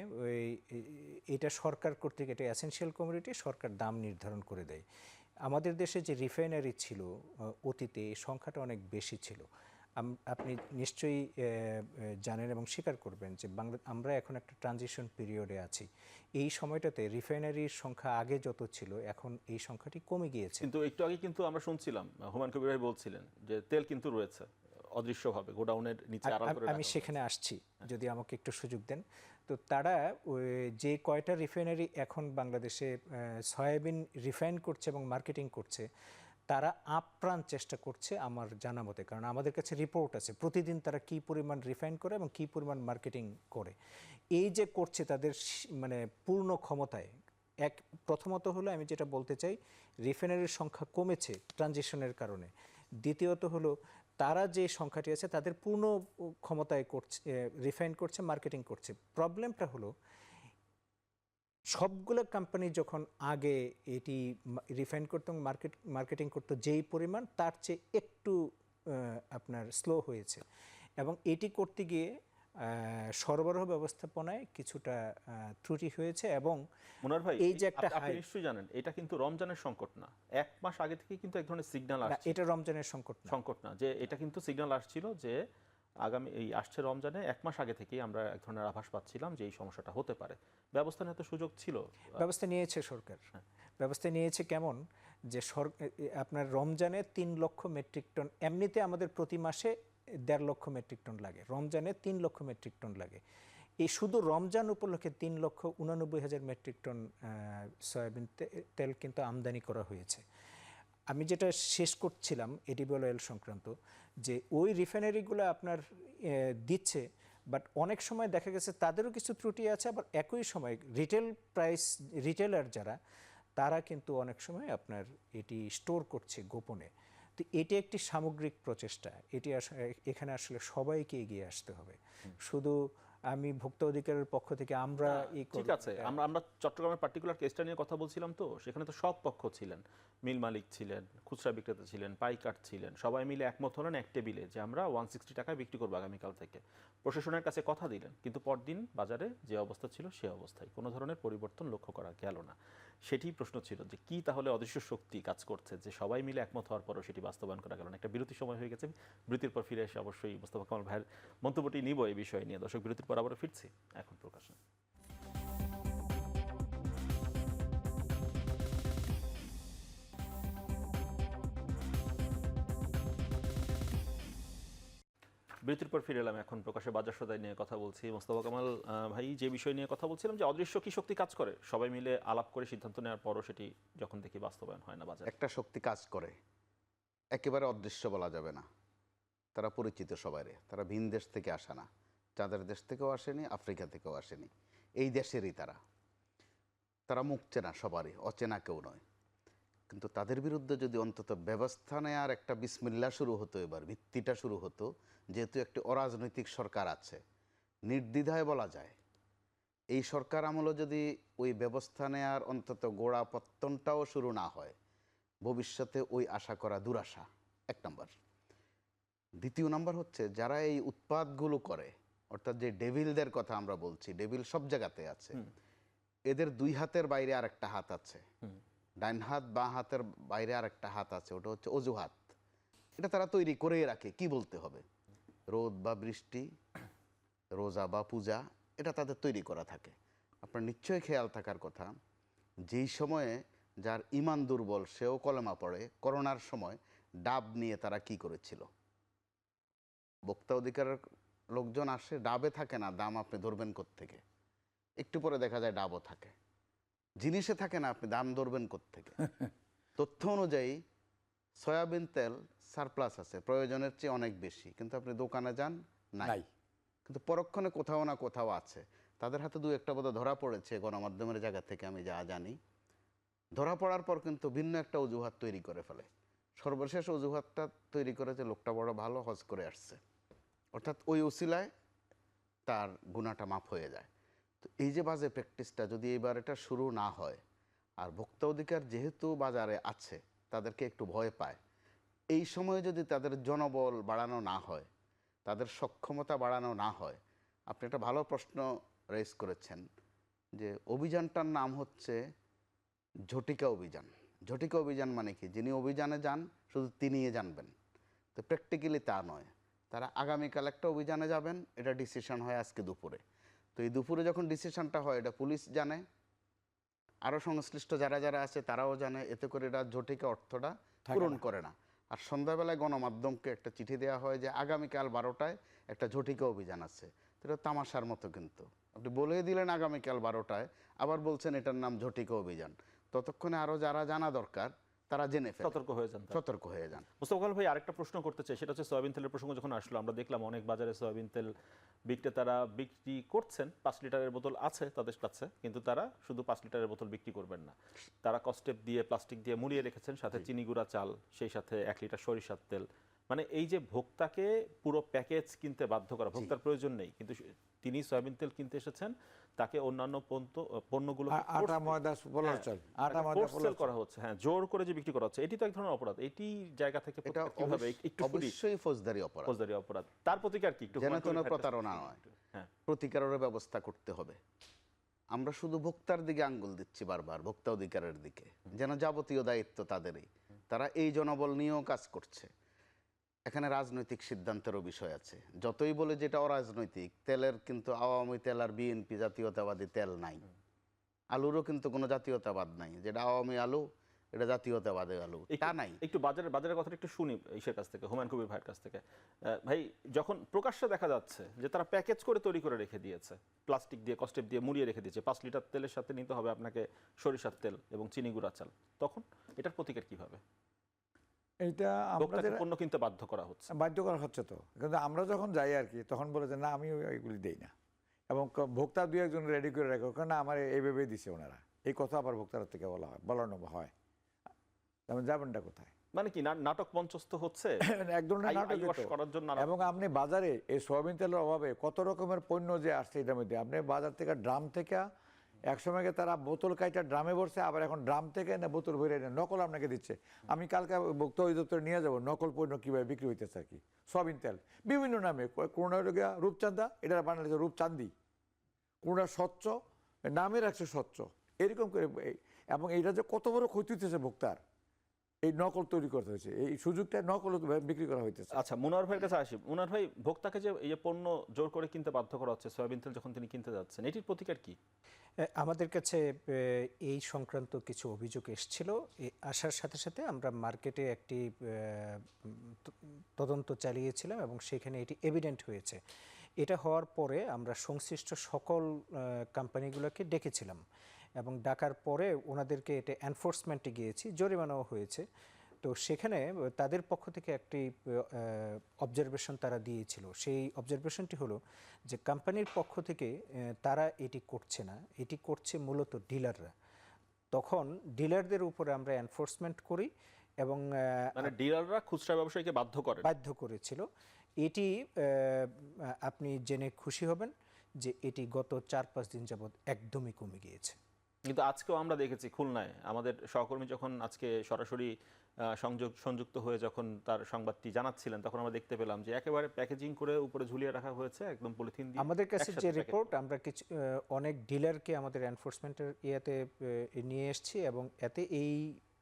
এটা সরকার কর্তৃক, এটা এসেনশিয়াল কমোডিটি, সরকার দাম নির্ধারণ করে দেয়। আমাদের দেশে যে রিফাইনারি ছিল অতীতে, সংখ্যাটা অনেক বেশি ছিল। আপনি নিশ্চয়ই জানেন এবং স্বীকার করবেন যে আমরা এখন একটা ট্রানজিশন পিরিয়ডে আছি। এই সময়টাতে রিফাইনারির সংখ্যা আগে যত ছিল, এখন এই সংখ্যাটি কমে গিয়েছে। কিন্তু একটু আগে কিন্তু আমরা শুনছিলাম হুমায়ুন কবির ভাই বলছিলেন যে তেল কিন্তু রয়েছে অদৃশ্যভাবে গোডাউনের নিচে আড়াল করে। আমি সেখানে আসছি, যদি আমাকে একটু সুযোগ দেন। তো তারা যে কয়টা রিফাইনারি এখন বাংলাদেশে সয়াবিন রিফাইন করছে এবং মার্কেটিং করছে, তারা আপ্রাণ চেষ্টা করছে আমার জানা মতে, কারণ আমাদের কাছে রিপোর্ট আছে প্রতিদিন তারা কি পরিমাণ রিফাইন করে এবং কি পরিমাণ মার্কেটিং করে। এই যে করছে তাদের মানে পূর্ণ ক্ষমতায়। প্রথমত হলো আমি যেটা বলতে চাই, রিফাইনারির সংখ্যা কমেছে ট্রানজিশনের কারণে। দ্বিতীয়ত হলো তারা যে সংখ্যাটি আছে তাদের পূর্ণ ক্ষমতায় করছে, রিফাইন করছে, মার্কেটিং করছে। প্রবলেমটা হলো সবগুলো কোম্পানি যখন আগে এটি রিফাইন করতো এবং মার্কেটিং করতো যেই পরিমাণ, তার চেয়ে একটু আপনার স্লো হয়েছে, এবং এটি করতে গিয়ে সরবরাহ ব্যবস্থাপনায় কিছুটা ত্রুটি হয়েছে। এবং মুনার ভাই, এই যে একটা আপনি নিশ্চয়ই জানেন এটা কিন্তু রমজানের সংকট না, 1 মাস আগে থেকে কিন্তু এক ধরনের সিগন্যাল আসছে। এটা রমজানের সংকট না, যে এটা কিন্তু সিগন্যাল আসছিল যে আগামী এই আসছে রমজানে 1 মাস আগে থেকেই আমরা এক ধরনের আভাস পাচ্ছিলাম যে এই সমস্যাটা হতে পারে। ব্যবস্থা নেওয়ার তো সুযোগ ছিল। ব্যবস্থা নিয়েছে সরকার। ব্যবস্থা নিয়েছে কেমন, যে আপনার রমজানে 3 লক্ষ মেট্রিক টন, এমনিতে আমাদের প্রতি মাসে 1.5 লক্ষ মেট্রিক টন লাগে, রমজানে 3 লক্ষ মেট্রিক টন লাগে। এই শুধু রমজান উপলক্ষে 3,89,000 মেট্রিক টন সয়াবিন তেল কিন্তু আমদানি করা হয়েছে। আমি যেটা শেষ করছিলাম এডিবল অয়েল সংক্রান্ত, যে ওই রিফাইনারিগুলো আপনার দিচ্ছে, বাট অনেক সময় দেখা গেছে তাদেরও কিছু ত্রুটি আছে, আবার একই সময় রিটেলার যারা, তারা কিন্তু অনেক সময় আপনার এটি স্টোর করছে গোপনে। তো এটি একটি সামগ্রিক প্রচেষ্টা, এটি এখানে আসলে সবাইকে এগিয়ে আসতে হবে। শুধু আমি ভোক্তা অধিকারের পক্ষ থেকে আমরা এই ঠিক আছে, আমরা চট্টগ্রামের পার্টিকুলার কেসটা নিয়ে কথা বলছিলাম, তো সেখানে তো সব পক্ষ ছিলেন, মিল মালিক ছিলেন, খুচরা বিক্রেতা ছিলেন, পাইকার ছিলেন, সবাই মিলে একমত হলেন এক টেবিলে যে আমরা 160 টাকায় বিক্রি করবো আগামীকাল থেকে। প্রশাসনের কাছে কথা দিলেন, কিন্তু পরদিন বাজারে যে অবস্থা ছিল সে অবস্থায় কোনো ধরনের পরিবর্তন লক্ষ্য করা গেল না। সেটি প্রশ্ন ছিল যে কি তাহলে অদৃশ্য শক্তি কাজ করছে যে সবাই মিলে একমত হওয়ার পরও সেটি বাস্তবায়ন করা গেল না। একটা বিরতির সময় হয়ে গেছে, বিরতির পর ফিরে এসে অবশ্যই মোস্তফা কামাল ভাইয়ের মন্তব্যটি নিব এই বিষয় নিয়ে। দর্শক, বিরতির পর আবারও ফিরছি এখন প্রকাশন। বিরতির পর ফিরে এলাম, এখন প্রকাশে বাজার সদাই নিয়ে কথা বলছি। মোস্তফা কামাল ভাই, যে বিষয় নিয়ে কথা বলছিলাম যে অদৃশ্য কি শক্তি কাজ করে, সবাই মিলে আলাপ করে সিদ্ধান্ত নেওয়ার পরও সেটি যখন দেখি বাস্তবায়ন হয় না বাজারে। একটা শক্তি কাজ করে, একেবারে অদৃশ্য বলা যাবে না। তারা পরিচিত সবাইরে, তারা ভিন দেশ থেকে আসে না, চাঁদের দেশ থেকেও আসেনি, আফ্রিকা থেকেও আসেনি, এই দেশেরই তারা মুখ চেনা সবারই, অচেনা কেউ নয়। কিন্তু তাদের বিরুদ্ধে যদি অন্তত ব্যবস্থা নেওয়ার একটা বিসমিল্লা শুরু হতো, এবার ভিত্তিটা শুরু হতো, যেহেতু একটি অরাজনৈতিক সরকার আছে, নির্দ্বিধায় বলা যায় এই সরকার আমলে যদি ওই ব্যবস্থা নেওয়ার অন্তত গোড়া পত্তনটাও শুরু না হয়, ভবিষ্যতে ওই আশা করা দুরাশা, এক নম্বর। দ্বিতীয় নম্বর হচ্ছে যারা এই উৎপাদগুলো করে, অর্থাৎ যে ডেভিলদের কথা আমরা বলছি, ডেভিল সব জায়গাতে আছে, এদের দুই হাতের বাইরে আরেকটা হাত আছে, ডাইন হাত বাঁ হাতের বাইরে আরেকটা হাত আছে, ওটা হচ্ছে অজুহাত। এটা তারা তৈরি করেই রাখে, কি বলতে হবে, রোদ বা বৃষ্টি, রোজা বা পূজা, এটা তাদের তৈরি করা থাকে। আপনার নিশ্চয়ই খেয়াল থাকার কথা, যেই সময়ে যার ইমান দুর্বল সেও কলেমা পড়ে, করোনার সময় ডাব নিয়ে তারা কি করেছিল, ভোক্তা অধিকারের লোকজন আসে, ডাবে থাকে না, দাম আপনি ধরবেন কোত্থেকে, একটু পরে দেখা যায় ডাবও থাকে, জিনিসে থাকে না, আপনি দাম ধরবেন কোত্থেকে। তথ্য অনুযায়ী সয়াবিন তেল সারপ্লাস আছে, প্রয়োজনের চেয়ে অনেক বেশি, কিন্তু আপনি দোকানে যান নাই, কিন্তু পরক্ষণে কোথাও না কোথাও আছে। তাদের হাতে দু একটা বোধহয় ধরা পড়েছে গণমাধ্যমের জায়গা থেকে, আমি যা জানি। ধরা পড়ার পর কিন্তু ভিন্ন একটা অজুহাত তৈরি করে ফেলে। সর্বশেষ অজুহাতটা তৈরি করেছে লোকটা বড় ভালো, হজ করে আসছে, অর্থাৎ ওই উসিলায় তার গুনাহটা মাফ হয়ে যায়। তো এই যে বাজে প্র্যাকটিসটা যদি এবার এটা শুরু না হয়, আর ভোক্তা অধিকার যেহেতু বাজারে আছে, তাদেরকে একটু ভয় পায়, এই সময়ে যদি তাদের জনবল বাড়ানো না হয়, তাদের সক্ষমতা বাড়ানো না হয়, আপনি একটা ভালো প্রশ্ন রেজ করেছেন যে অভিযানটার নাম হচ্ছে ঝটিকা অভিযান। ঝটিকা অভিযান মানে কি, যিনি অভিযানে যান শুধু তিনিই জানবেন, তো প্র্যাকটিক্যালি তা নয়। তারা আগামীকাল একটা অভিযানে যাবেন, এটা ডিসিশন হয় আজকে দুপুরে। তো এই দুপুরে যখন ডিসিশনটা হয়, এটা পুলিশ জানে, আরও সংশ্লিষ্ট যারা যারা আছে তারাও জানে, এতে করে এটা ঝটিকা অর্থটা পূরণ করে না। আর সন্ধ্যাবেলায় গণমাধ্যমকে একটা চিঠি দেওয়া হয় যে আগামীকাল 12টায় একটা ঝটিকা অভিযান আছে। তো এটা তামাশার মতো, কিন্তু আপনি বলে দিলেন আগামীকাল 12টায়, আবার বলছেন এটার নাম ঝটিকা অভিযান। ততক্ষণে আরও যারা জানা দরকার তারা জেনে ফেলে, সতর্ক হয়ে যান। মোস্তফা কামাল ভাই, আরেকটা প্রশ্ন করতে চাই, সেটা হচ্ছে সয়াবিন তেলের প্রসঙ্গ যখন আসলো, আমরা দেখলাম অনেক বাজারে সয়াবিন তেল বিক্রেতারা বিক্রি করছেন, 5 লিটারের বোতল আছে তাদের কাছে, কিন্তু তারা শুধু 5 লিটারের বোতল বিক্রি করবেন না, তারা কস্টেপ দিয়ে প্লাস্টিক দিয়ে মুড়িয়ে রেখেছেন, সাথে চিনি গুঁড়া চাল, সেই সাথে 1 লিটার সরিষার তেল। মানে এই যে ভোক্তাকে পুরো প্যাকেজ কিনতে বাধ্য করা, ভোক্তার প্রয়োজন নেই, কিন্তু তিনি সয়াবিন তেল কিনতে এসেছেন, তাকে অন্যান্য পণ্যগুলো আটা ময়দা পোলার চাল, আটা ময়দা পোলার করা হচ্ছে, হ্যাঁ, জোর করে যে বিক্রি করা হচ্ছে, এটি তো এক ধরনের অপরাধ। এটি জায়গা থেকে এটা অবশ্যই ফৌজদারি অপরাধ, তার প্রতিকার কি একটু যেন কোনো প্রতারণা নয়, প্রতিকারের ব্যবস্থা করতে হবে। আমরা শুধু ভোক্তার দিকে আঙ্গুল দিচ্ছি বারবার, ভোক্তা অধিকারের দিকে, যেন যাবতীয় দায়িত্ব তাদেরই, তারা এই জনবল নিয়েও কাজ করছে। এখানে রাজনৈতিক সিদ্ধান্তেরও বিষয় আছে, যতই বলে যেটা অরাজনৈতিক, তেলের কিন্তু আওয়ামী তেল আর বিএনপি জাতীয়তাবাদী তেল নাই, আলুরও কিন্তু কোনো জাতীয়তাবাদ নাই, যেটা আওয়ামী আলু এটা জাতীয়তাবাদী আলু তা নাই। একটু বাজারের কথাটা একটু শুনি ইসের কাছ থেকে, হুমায়ুন কবির ভাইয়ের কাছ থেকে। ভাই, যখন প্রকাশ্যে দেখা যাচ্ছে যে তারা প্যাকেজ করে তৈরি করে রেখে দিয়েছে, প্লাস্টিক দিয়ে কস্টেপ দিয়ে মুড়িয়ে রেখে দিয়েছে, 5 লিটার তেলের সাথে নিতে হবে আপনাকে সরিষার তেল এবং চিনি গুঁড়া চাল, তখন এটার প্রতিকার কিভাবে? এইটা আমরা ভোক্তাকে যেটা পণ্য কিনতে বাধ্য করা হচ্ছে। বাধ্য করা হচ্ছে তো, কিন্তু আমরা যখন যাই আর কি তখন বলে যে না আমি এগুলি দেই না, এবং ভোক্তা দুই একজন রেডি করে রাখে কারণ আমার এইভাবেই দিছে ওনারা, এই কথা আবার ভোক্তার থেকে বলানো হয়। যেমন যাবেনটা কোথায়, মানে কি নাটক মঞ্চস্থ হচ্ছে এক ধরনের নাটক আইওয়াশ করার জন্য নানা- এবং আপনি বাজারে এই সয়াবিন তেলের অভাবে কত রকমের পণ্য যে আসছে এটার মধ্যে, আপনি বাজার থেকে ড্রাম থেকে একসময় তারা বোতল কাইটা ড্রামে ভরছে, আবার এখন ড্রাম থেকে না বোতল ভরে এনে নকল আপনাকে দিচ্ছে। আমি কালকে ভোক্তা অধিদপ্তরে নিয়ে যাবো নকল পণ্য কীভাবে বিক্রি হইতেছে আর কি, সয়াবিন তেল বিভিন্ন নামে, কোনোটা হলো গিয়া রূপচাঁদা, এটা বানাচ্ছে রূপচাঁদি, কোনোটা স্বচ্ছ নামে রাখছে স্বচ্ছ, এরকম করে এবং এইটা যে কত বড় ক্ষতি হইতেছে ভোক্তার, এই নকল তৈরি করতে হয়েছে, এই সুযোগটা নকল বিক্রি করা হইতেছে। আচ্ছা, মুনার ভাইয়ের কাছে আসি। মুনার ভাই, ভোক্তাকে যে এই পণ্য জোর করে কিনতে বাধ্য করা হচ্ছে সয়াবিন তেল যখন তিনি কিনতে যাচ্ছেন, এটির প্রতিকার কি? আমাদের কাছে এই সংক্রান্ত কিছু অভিযোগ এসেছিল। আসার সাথে সাথে আমরা মার্কেটে একটি তদন্ত চালিয়েছিলাম এবং সেখানে এটি এভিডেন্ট হয়েছে। এটা হওয়ার পরে আমরা সংশ্লিষ্ট সকল কোম্পানিগুলোকে ডেকেছিলাম এবং ডাকার পরে ওনাদেরকে এটা এনফোর্সমেন্টে গিয়েছি, জরিমানাও হয়েছে। তো সেখানে তাদের পক্ষ থেকে একটি অবজারভেশন তারা দিয়েছিল। সেই অবজারভেশনটি হলো যে কোম্পানির পক্ষ থেকে তারা এটি করছে না, এটি করছে মূলত ডিলাররা। তখন ডিলারদের উপরে আমরা এনফোর্সমেন্ট করি এবং মানে ডিলাররা খুচরা ব্যবসায়ীকে বাধ্য করেছিল। এটি আপনি জেনে খুশি হবেন যে এটি গত 4-5 দিন যাবৎ একদমই কমে গিয়েছে। কিন্তু আজকেও আমরা দেখেছি খুলনায় আমাদের সহকর্মী যখন আজকে সরাসরি সংযুক্ত হয়ে যখন তার সংবাদটি জানাচ্ছিলেন, তখন আমরা দেখতে পেলাম যে একেবারে প্যাকেজিং করে উপরে ঝুলিয়ে রাখা হয়েছে একদম পলিথিন দিয়ে। আমাদের কাছে একসাথে যে প্যাকেট রিপোর্ট, আমরা কিছু অনেক ডিলারকে আমাদের এনফোর্সমেন্টের ইয়েতে নিয়ে এসেছি এবং এতে এই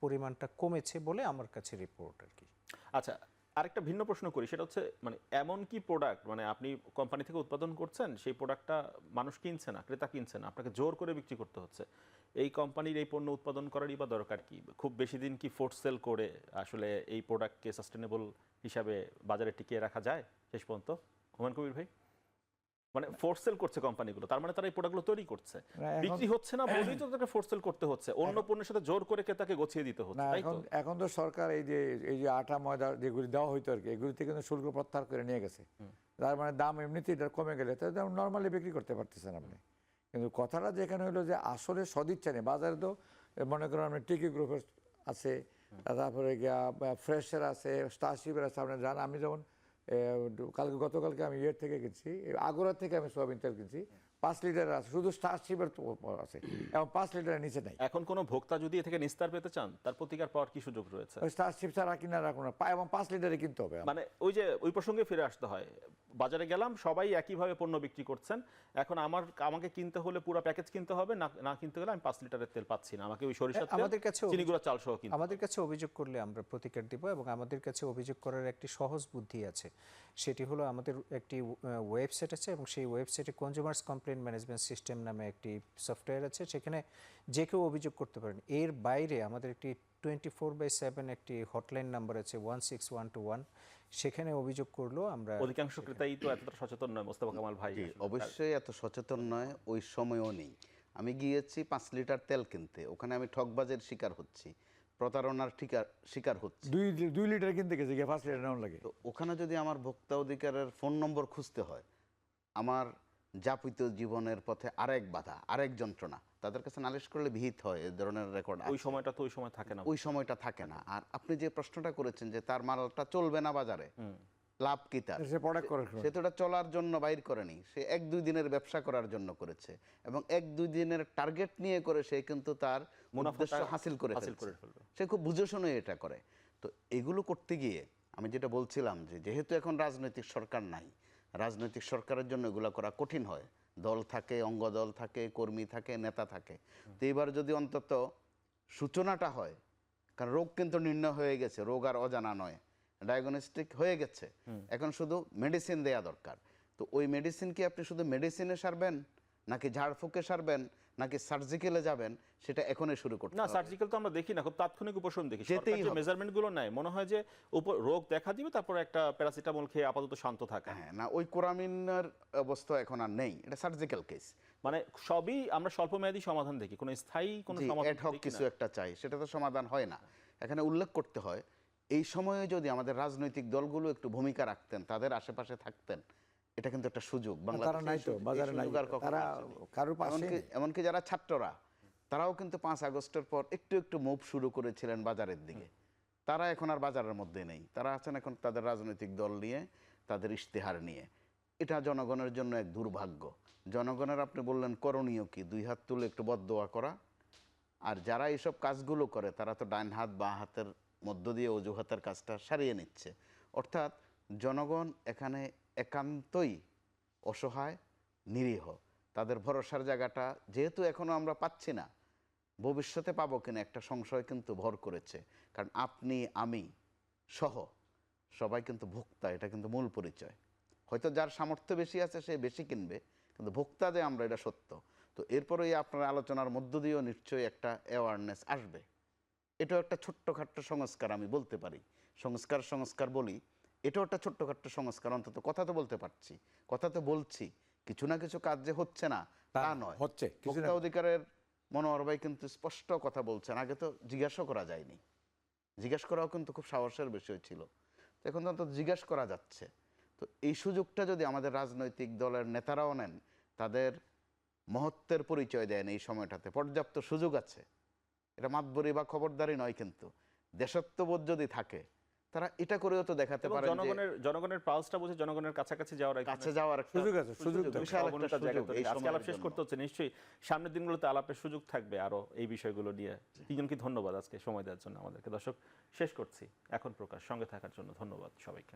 পরিমাণটা কমেছে বলে আমার কাছে রিপোর্ট আর কি। আচ্ছা, আরেকটা ভিন্ন প্রশ্ন করি, সেটা হচ্ছে মানে এমন কি প্রোডাক্ট, মানে আপনি কোম্পানি থেকে উৎপাদন করছেন, সেই প্রোডাক্টটা মানুষ কিনছে না, ক্রেতা কিনছে না, আপনাকে জোর করে বিক্রি করতে হচ্ছে। এই কোম্পানির এই পণ্য উৎপাদন করারই বা দরকার কি? খুব বেশি দিন কি ফোর্স সেল করে আসলে এই প্রোডাক্টকে সাস্টেনেবল হিসাবে বাজারে টিকিয়ে রাখা যায় শেষ পর্যন্ত? হুমায়ুন কবির ভাই, মানে ফোর্স সেল করছে কোম্পানিগুলো, তার মানে তারা এই প্রোডাক্টগুলো তৈরি করছে, বিক্রি হচ্ছে না বলেই তো তাদেরকে ফোর্স সেল করতে হচ্ছে, অন্য পণ্যের সাথে জোর করে ক্রেতাকে গছিয়ে দিতে হচ্ছে, না তাই তো? এখন তো সরকার এই যে আটা ময়দা যেগুলি দেওয়া হইতো আর কি, এগুলিতে কিন্তু শুল্ক প্রত্যাহার করে নিয়ে গেছে। তার মানে দাম এমনিতেই এটা কমে গেলে তো নর্মালি বিক্রি করতে পারতেছেন আপনি। কিন্তু কথাটা যেখানে হলো যে আসলে সদিচ্ছা নেই বাজারে, তো মনে করেন আপনি টিকি গ্রুপের আছে, তারপরে গিয়া ফ্রেশের আছে, স্টারশিপের আছে। আপনি জান আমি যেমন গতকালকে আমি ইয়ের থেকে কিনছি, আগরা থেকে আমি সোয়াবিন তেল কিনছি, 5 লিটার আছে, শুধু স্টারশিপের আছে এবং 5 লিটারের নিচে নাই। এখন কোনো ভোক্তা যদি এ থেকে নিস্তার পেতে চান, তার প্রতিকার পাওয়ার কি সুযোগ রয়েছে? স্টারশিপ ছাড়া কিনা রাখুন না, এবং 5 লিটারে কিনতে হবে। মানে ওই প্রসঙ্গে ফিরে আসতে হয়, বাজারে গেলাম সবাই একইভাবে পণ্য বিক্রি করছেন, এখন আমাকে কিনতে হলে পুরো প্যাকেজ কিনতে হবে, না কিনতে গেলে আমি 5 লিটারের তেল পাচ্ছি না, আমাকে ওই সরিষার তেল, আমাদের কাছে চিনি গুঁড়া, চাল সহ কিনতে আমাদের কাছে অভিযোগ করলে আমরা প্রতিকার দিব এবং আমাদের কাছে অভিযোগ করার একটি সহজ বুদ্ধি আছে। সেটি হলো আমাদের একটি ওয়েবসাইট আছে এবং সেই ওয়েবসাইটে কনজিউমার্স কমপ্লেইন ম্যানেজমেন্ট সিস্টেম নামে একটি সফটওয়্যার আছে, সেখানে যে কেউ অভিযোগ করতে পারেন। এর বাইরে আমাদের একটি 24/7 একটি হটলাইন নাম্বার আছে 16121, সেখানে অভিযোগ করলেও আমরা, অধিকাংশ ক্রেতাই তো এতটা সচেতন নয় মোস্তফা কামাল ভাই। অবশ্যই এত সচেতন নয়, ওই সময়ও নেই। আমি গিয়েছি 5 লিটার তেল কিনতে, ওখানে আমি ঠকবাজের শিকার হচ্ছি, প্রতারণার শিকার হচ্ছি। 2 লিটার কিনতে গেছে গিয়ে 5 লিটার নেওয়া লাগে। তো ওখানে যদি আমার ভোক্তা অধিকারের ফোন নম্বর খুঁজতে হয়, আমার যাপিত জীবনের পথে আরেক বাধা, আরেক যন্ত্রণা, তাদের কাছে নালিশ করলে বিহিত হয় এ ধরনের রেকর্ড। ওই সময়টা তো ওই সময় থাকে না, ওই সময়টা থাকে না। আর আপনি যে প্রশ্নটা করেছেন যে তার মালটা চলবে না বাজারে, লাভ কি তার? সে প্রোডাক্ট করে সে তো এটা চলার জন্য বাইর করেনি, সে 1-2 দিনের ব্যবসা করার জন্য করেছে এবং 1-2 দিনের টার্গেট নিয়ে করে সে কিন্তু তার উদ্দেশ্য হাসিল করে ফেলবে। সে খুব বুঝে শুনে এটা করে। তো এগুলো করতে গিয়ে আমি যেটা বলছিলাম যে যেহেতু এখন রাজনৈতিক সরকার নাই, রাজনৈতিক সরকারের জন্য এগুলো করা কঠিন হয়। দল থাকে, অঙ্গদল থাকে, কর্মী থাকে, নেতা থাকে। তো এবার যদি অন্তত সূচনাটা হয়, কারণ রোগ কিন্তু নির্ণয় হয়ে গেছে, রোগ আর অজানা নয়, ডায়াগনস্টিক হয়ে গেছে, এখন শুধু মেডিসিন দেয়া দরকার। তো ওই মেডিসিন কি আপনি শুধু মেডিসিনে সারবেন, নাকি ঝাড়ফুঁকে সারবেন, নাকি সার্জিক্যালে যাবেন, সেটা এখনই শুরু করতে না। হবে। সার্জিক্যাল তো আমরা দেখি না, খুব তাৎক্ষণিক উপশম দেখি। যেতেই সরকার যে হবে। মেজারমেন্ট গুলো নেয়, মনে হয় যে রোগ দেখা দিবে, তারপর একটা প্যারাসিটামল খেয়ে আপাতত শান্ত থাকা। হ্যাঁ, না ওই কোরামিনের অবস্থা এখন আর নেই, এটা সার্জিক্যাল কেস। মানে সবই আমরা স্বল্পমেয়াদী সমাধান দেখি, কোনো স্থায়ী কোনো সমাধান অ্যাড হক দেখি কিছু না। একটা চাই, সেটা তো সমাধান হয় না। এখানে উল্লেখ করতে হয় এই সময়ে যদি আমাদের রাজনৈতিক দলগুলো একটু ভূমিকা রাখতেন, তাদের আশেপাশে থাকতেন, এটা কিন্তু একটা সুযোগ। তারা বাংলাদেশে নাই তো, এই বাজারে নাই, সুযোগ আর কখনো তারা আসেনি। কারোর পাশে এমনকি নেই। এমনকি যারা ছাত্ররা, তারাও কিন্তু 5 আগস্টের পর একটু একটু মুভ শুরু করেছিলেন বাজারের দিকে। তারা এখন আর বাজারের মধ্যে নেই, তারা আছেন এখন তাদের রাজনৈতিক দল নিয়ে, তাদের ইশতেহার নিয়ে। এটা জনগণের জন্য এক দুর্ভাগ্য। জনগণের, আপনি বললেন করণীয় কি, 2 হাত তুলে একটু বদদোয়া করা। আর যারা এইসব কাজগুলো করে তারা তো ডান হাত বাঁ হাতের মধ্য দিয়ে অজুহাতের কাজটা সারিয়ে নিচ্ছে। অর্থাৎ জনগণ এখানে একান্তই অসহায়, নিরীহ। তাদের ভরসার জায়গাটা যেহেতু এখনো আমরা পাচ্ছি না, ভবিষ্যতে পাবো কিনা একটা সংশয় কিন্তু ভর করেছে। কারণ আপনি আমি সহ সবাই কিন্তু ভোক্তা, এটা কিন্তু মূল পরিচয়। হয়তো যার সামর্থ্য বেশি আছে সে বেশি কিনবে, কিন্তু ভোক্তা যে আমরা, এটা সত্য। তো এরপরেই আপনার আলোচনার মধ্য দিয়েও নিশ্চয়ই একটা অ্যাওয়ারনেস আসবে। এটাও একটা ছোট্টখাট্ট সংস্কার আমি বলতে পারি। সংস্কার বলি, এটাও একটা ছোট্টখাট্ট সংস্কার। অন্তত কথা তো বলতে পারছি, কথা তো বলছি, কিছু না কিছু কাজ যে হচ্ছে না তা নয়। হচ্ছে কিছু ভোক্তা অধিকারের মনোহর ভাই কিন্তু স্পষ্ট কথা বলছেন। আগে তো জিজ্ঞাসা করা যায়নি, জিজ্ঞেস করাও কিন্তু খুব সাহসের বিষয় ছিল। তো এখন তো অন্তত জিজ্ঞেস করা যাচ্ছে। তো এই সুযোগটা যদি আমাদের রাজনৈতিক দলের নেতারাও নেন, তাদের মহত্বের পরিচয় দেন, এই সময়টাতে পর্যাপ্ত সুযোগ আছে। এটা মাতবরি বা খবরদারি নয়, কিন্তু দেশত্ববোধ যদি থাকে, তারা এটা করেও তো দেখাতে এবং পারেন যে জনগণের পালসটা বুঝে জনগণের কাছাকাছি যাওয়ার কাছে যাওয়ার একটা সুযোগ আছে, সুযোগ বিশাল একটা অগণিত জায়গা সুযোগ তৈরি। এই আজকে আলাপ সময়ের শেষ জন্য। করতে হচ্ছে, নিশ্চয়ই সামনের দিনগুলোতে আলাপের সুযোগ থাকবে আরো এই বিষয়গুলো নিয়ে। তিনজনকে ধন্যবাদ আজকে সময় দেওয়ার জন্য আমাদেরকে। দর্শক, শেষ করছি এখন প্রকাশ। সঙ্গে থাকার জন্য ধন্যবাদ সবাইকে।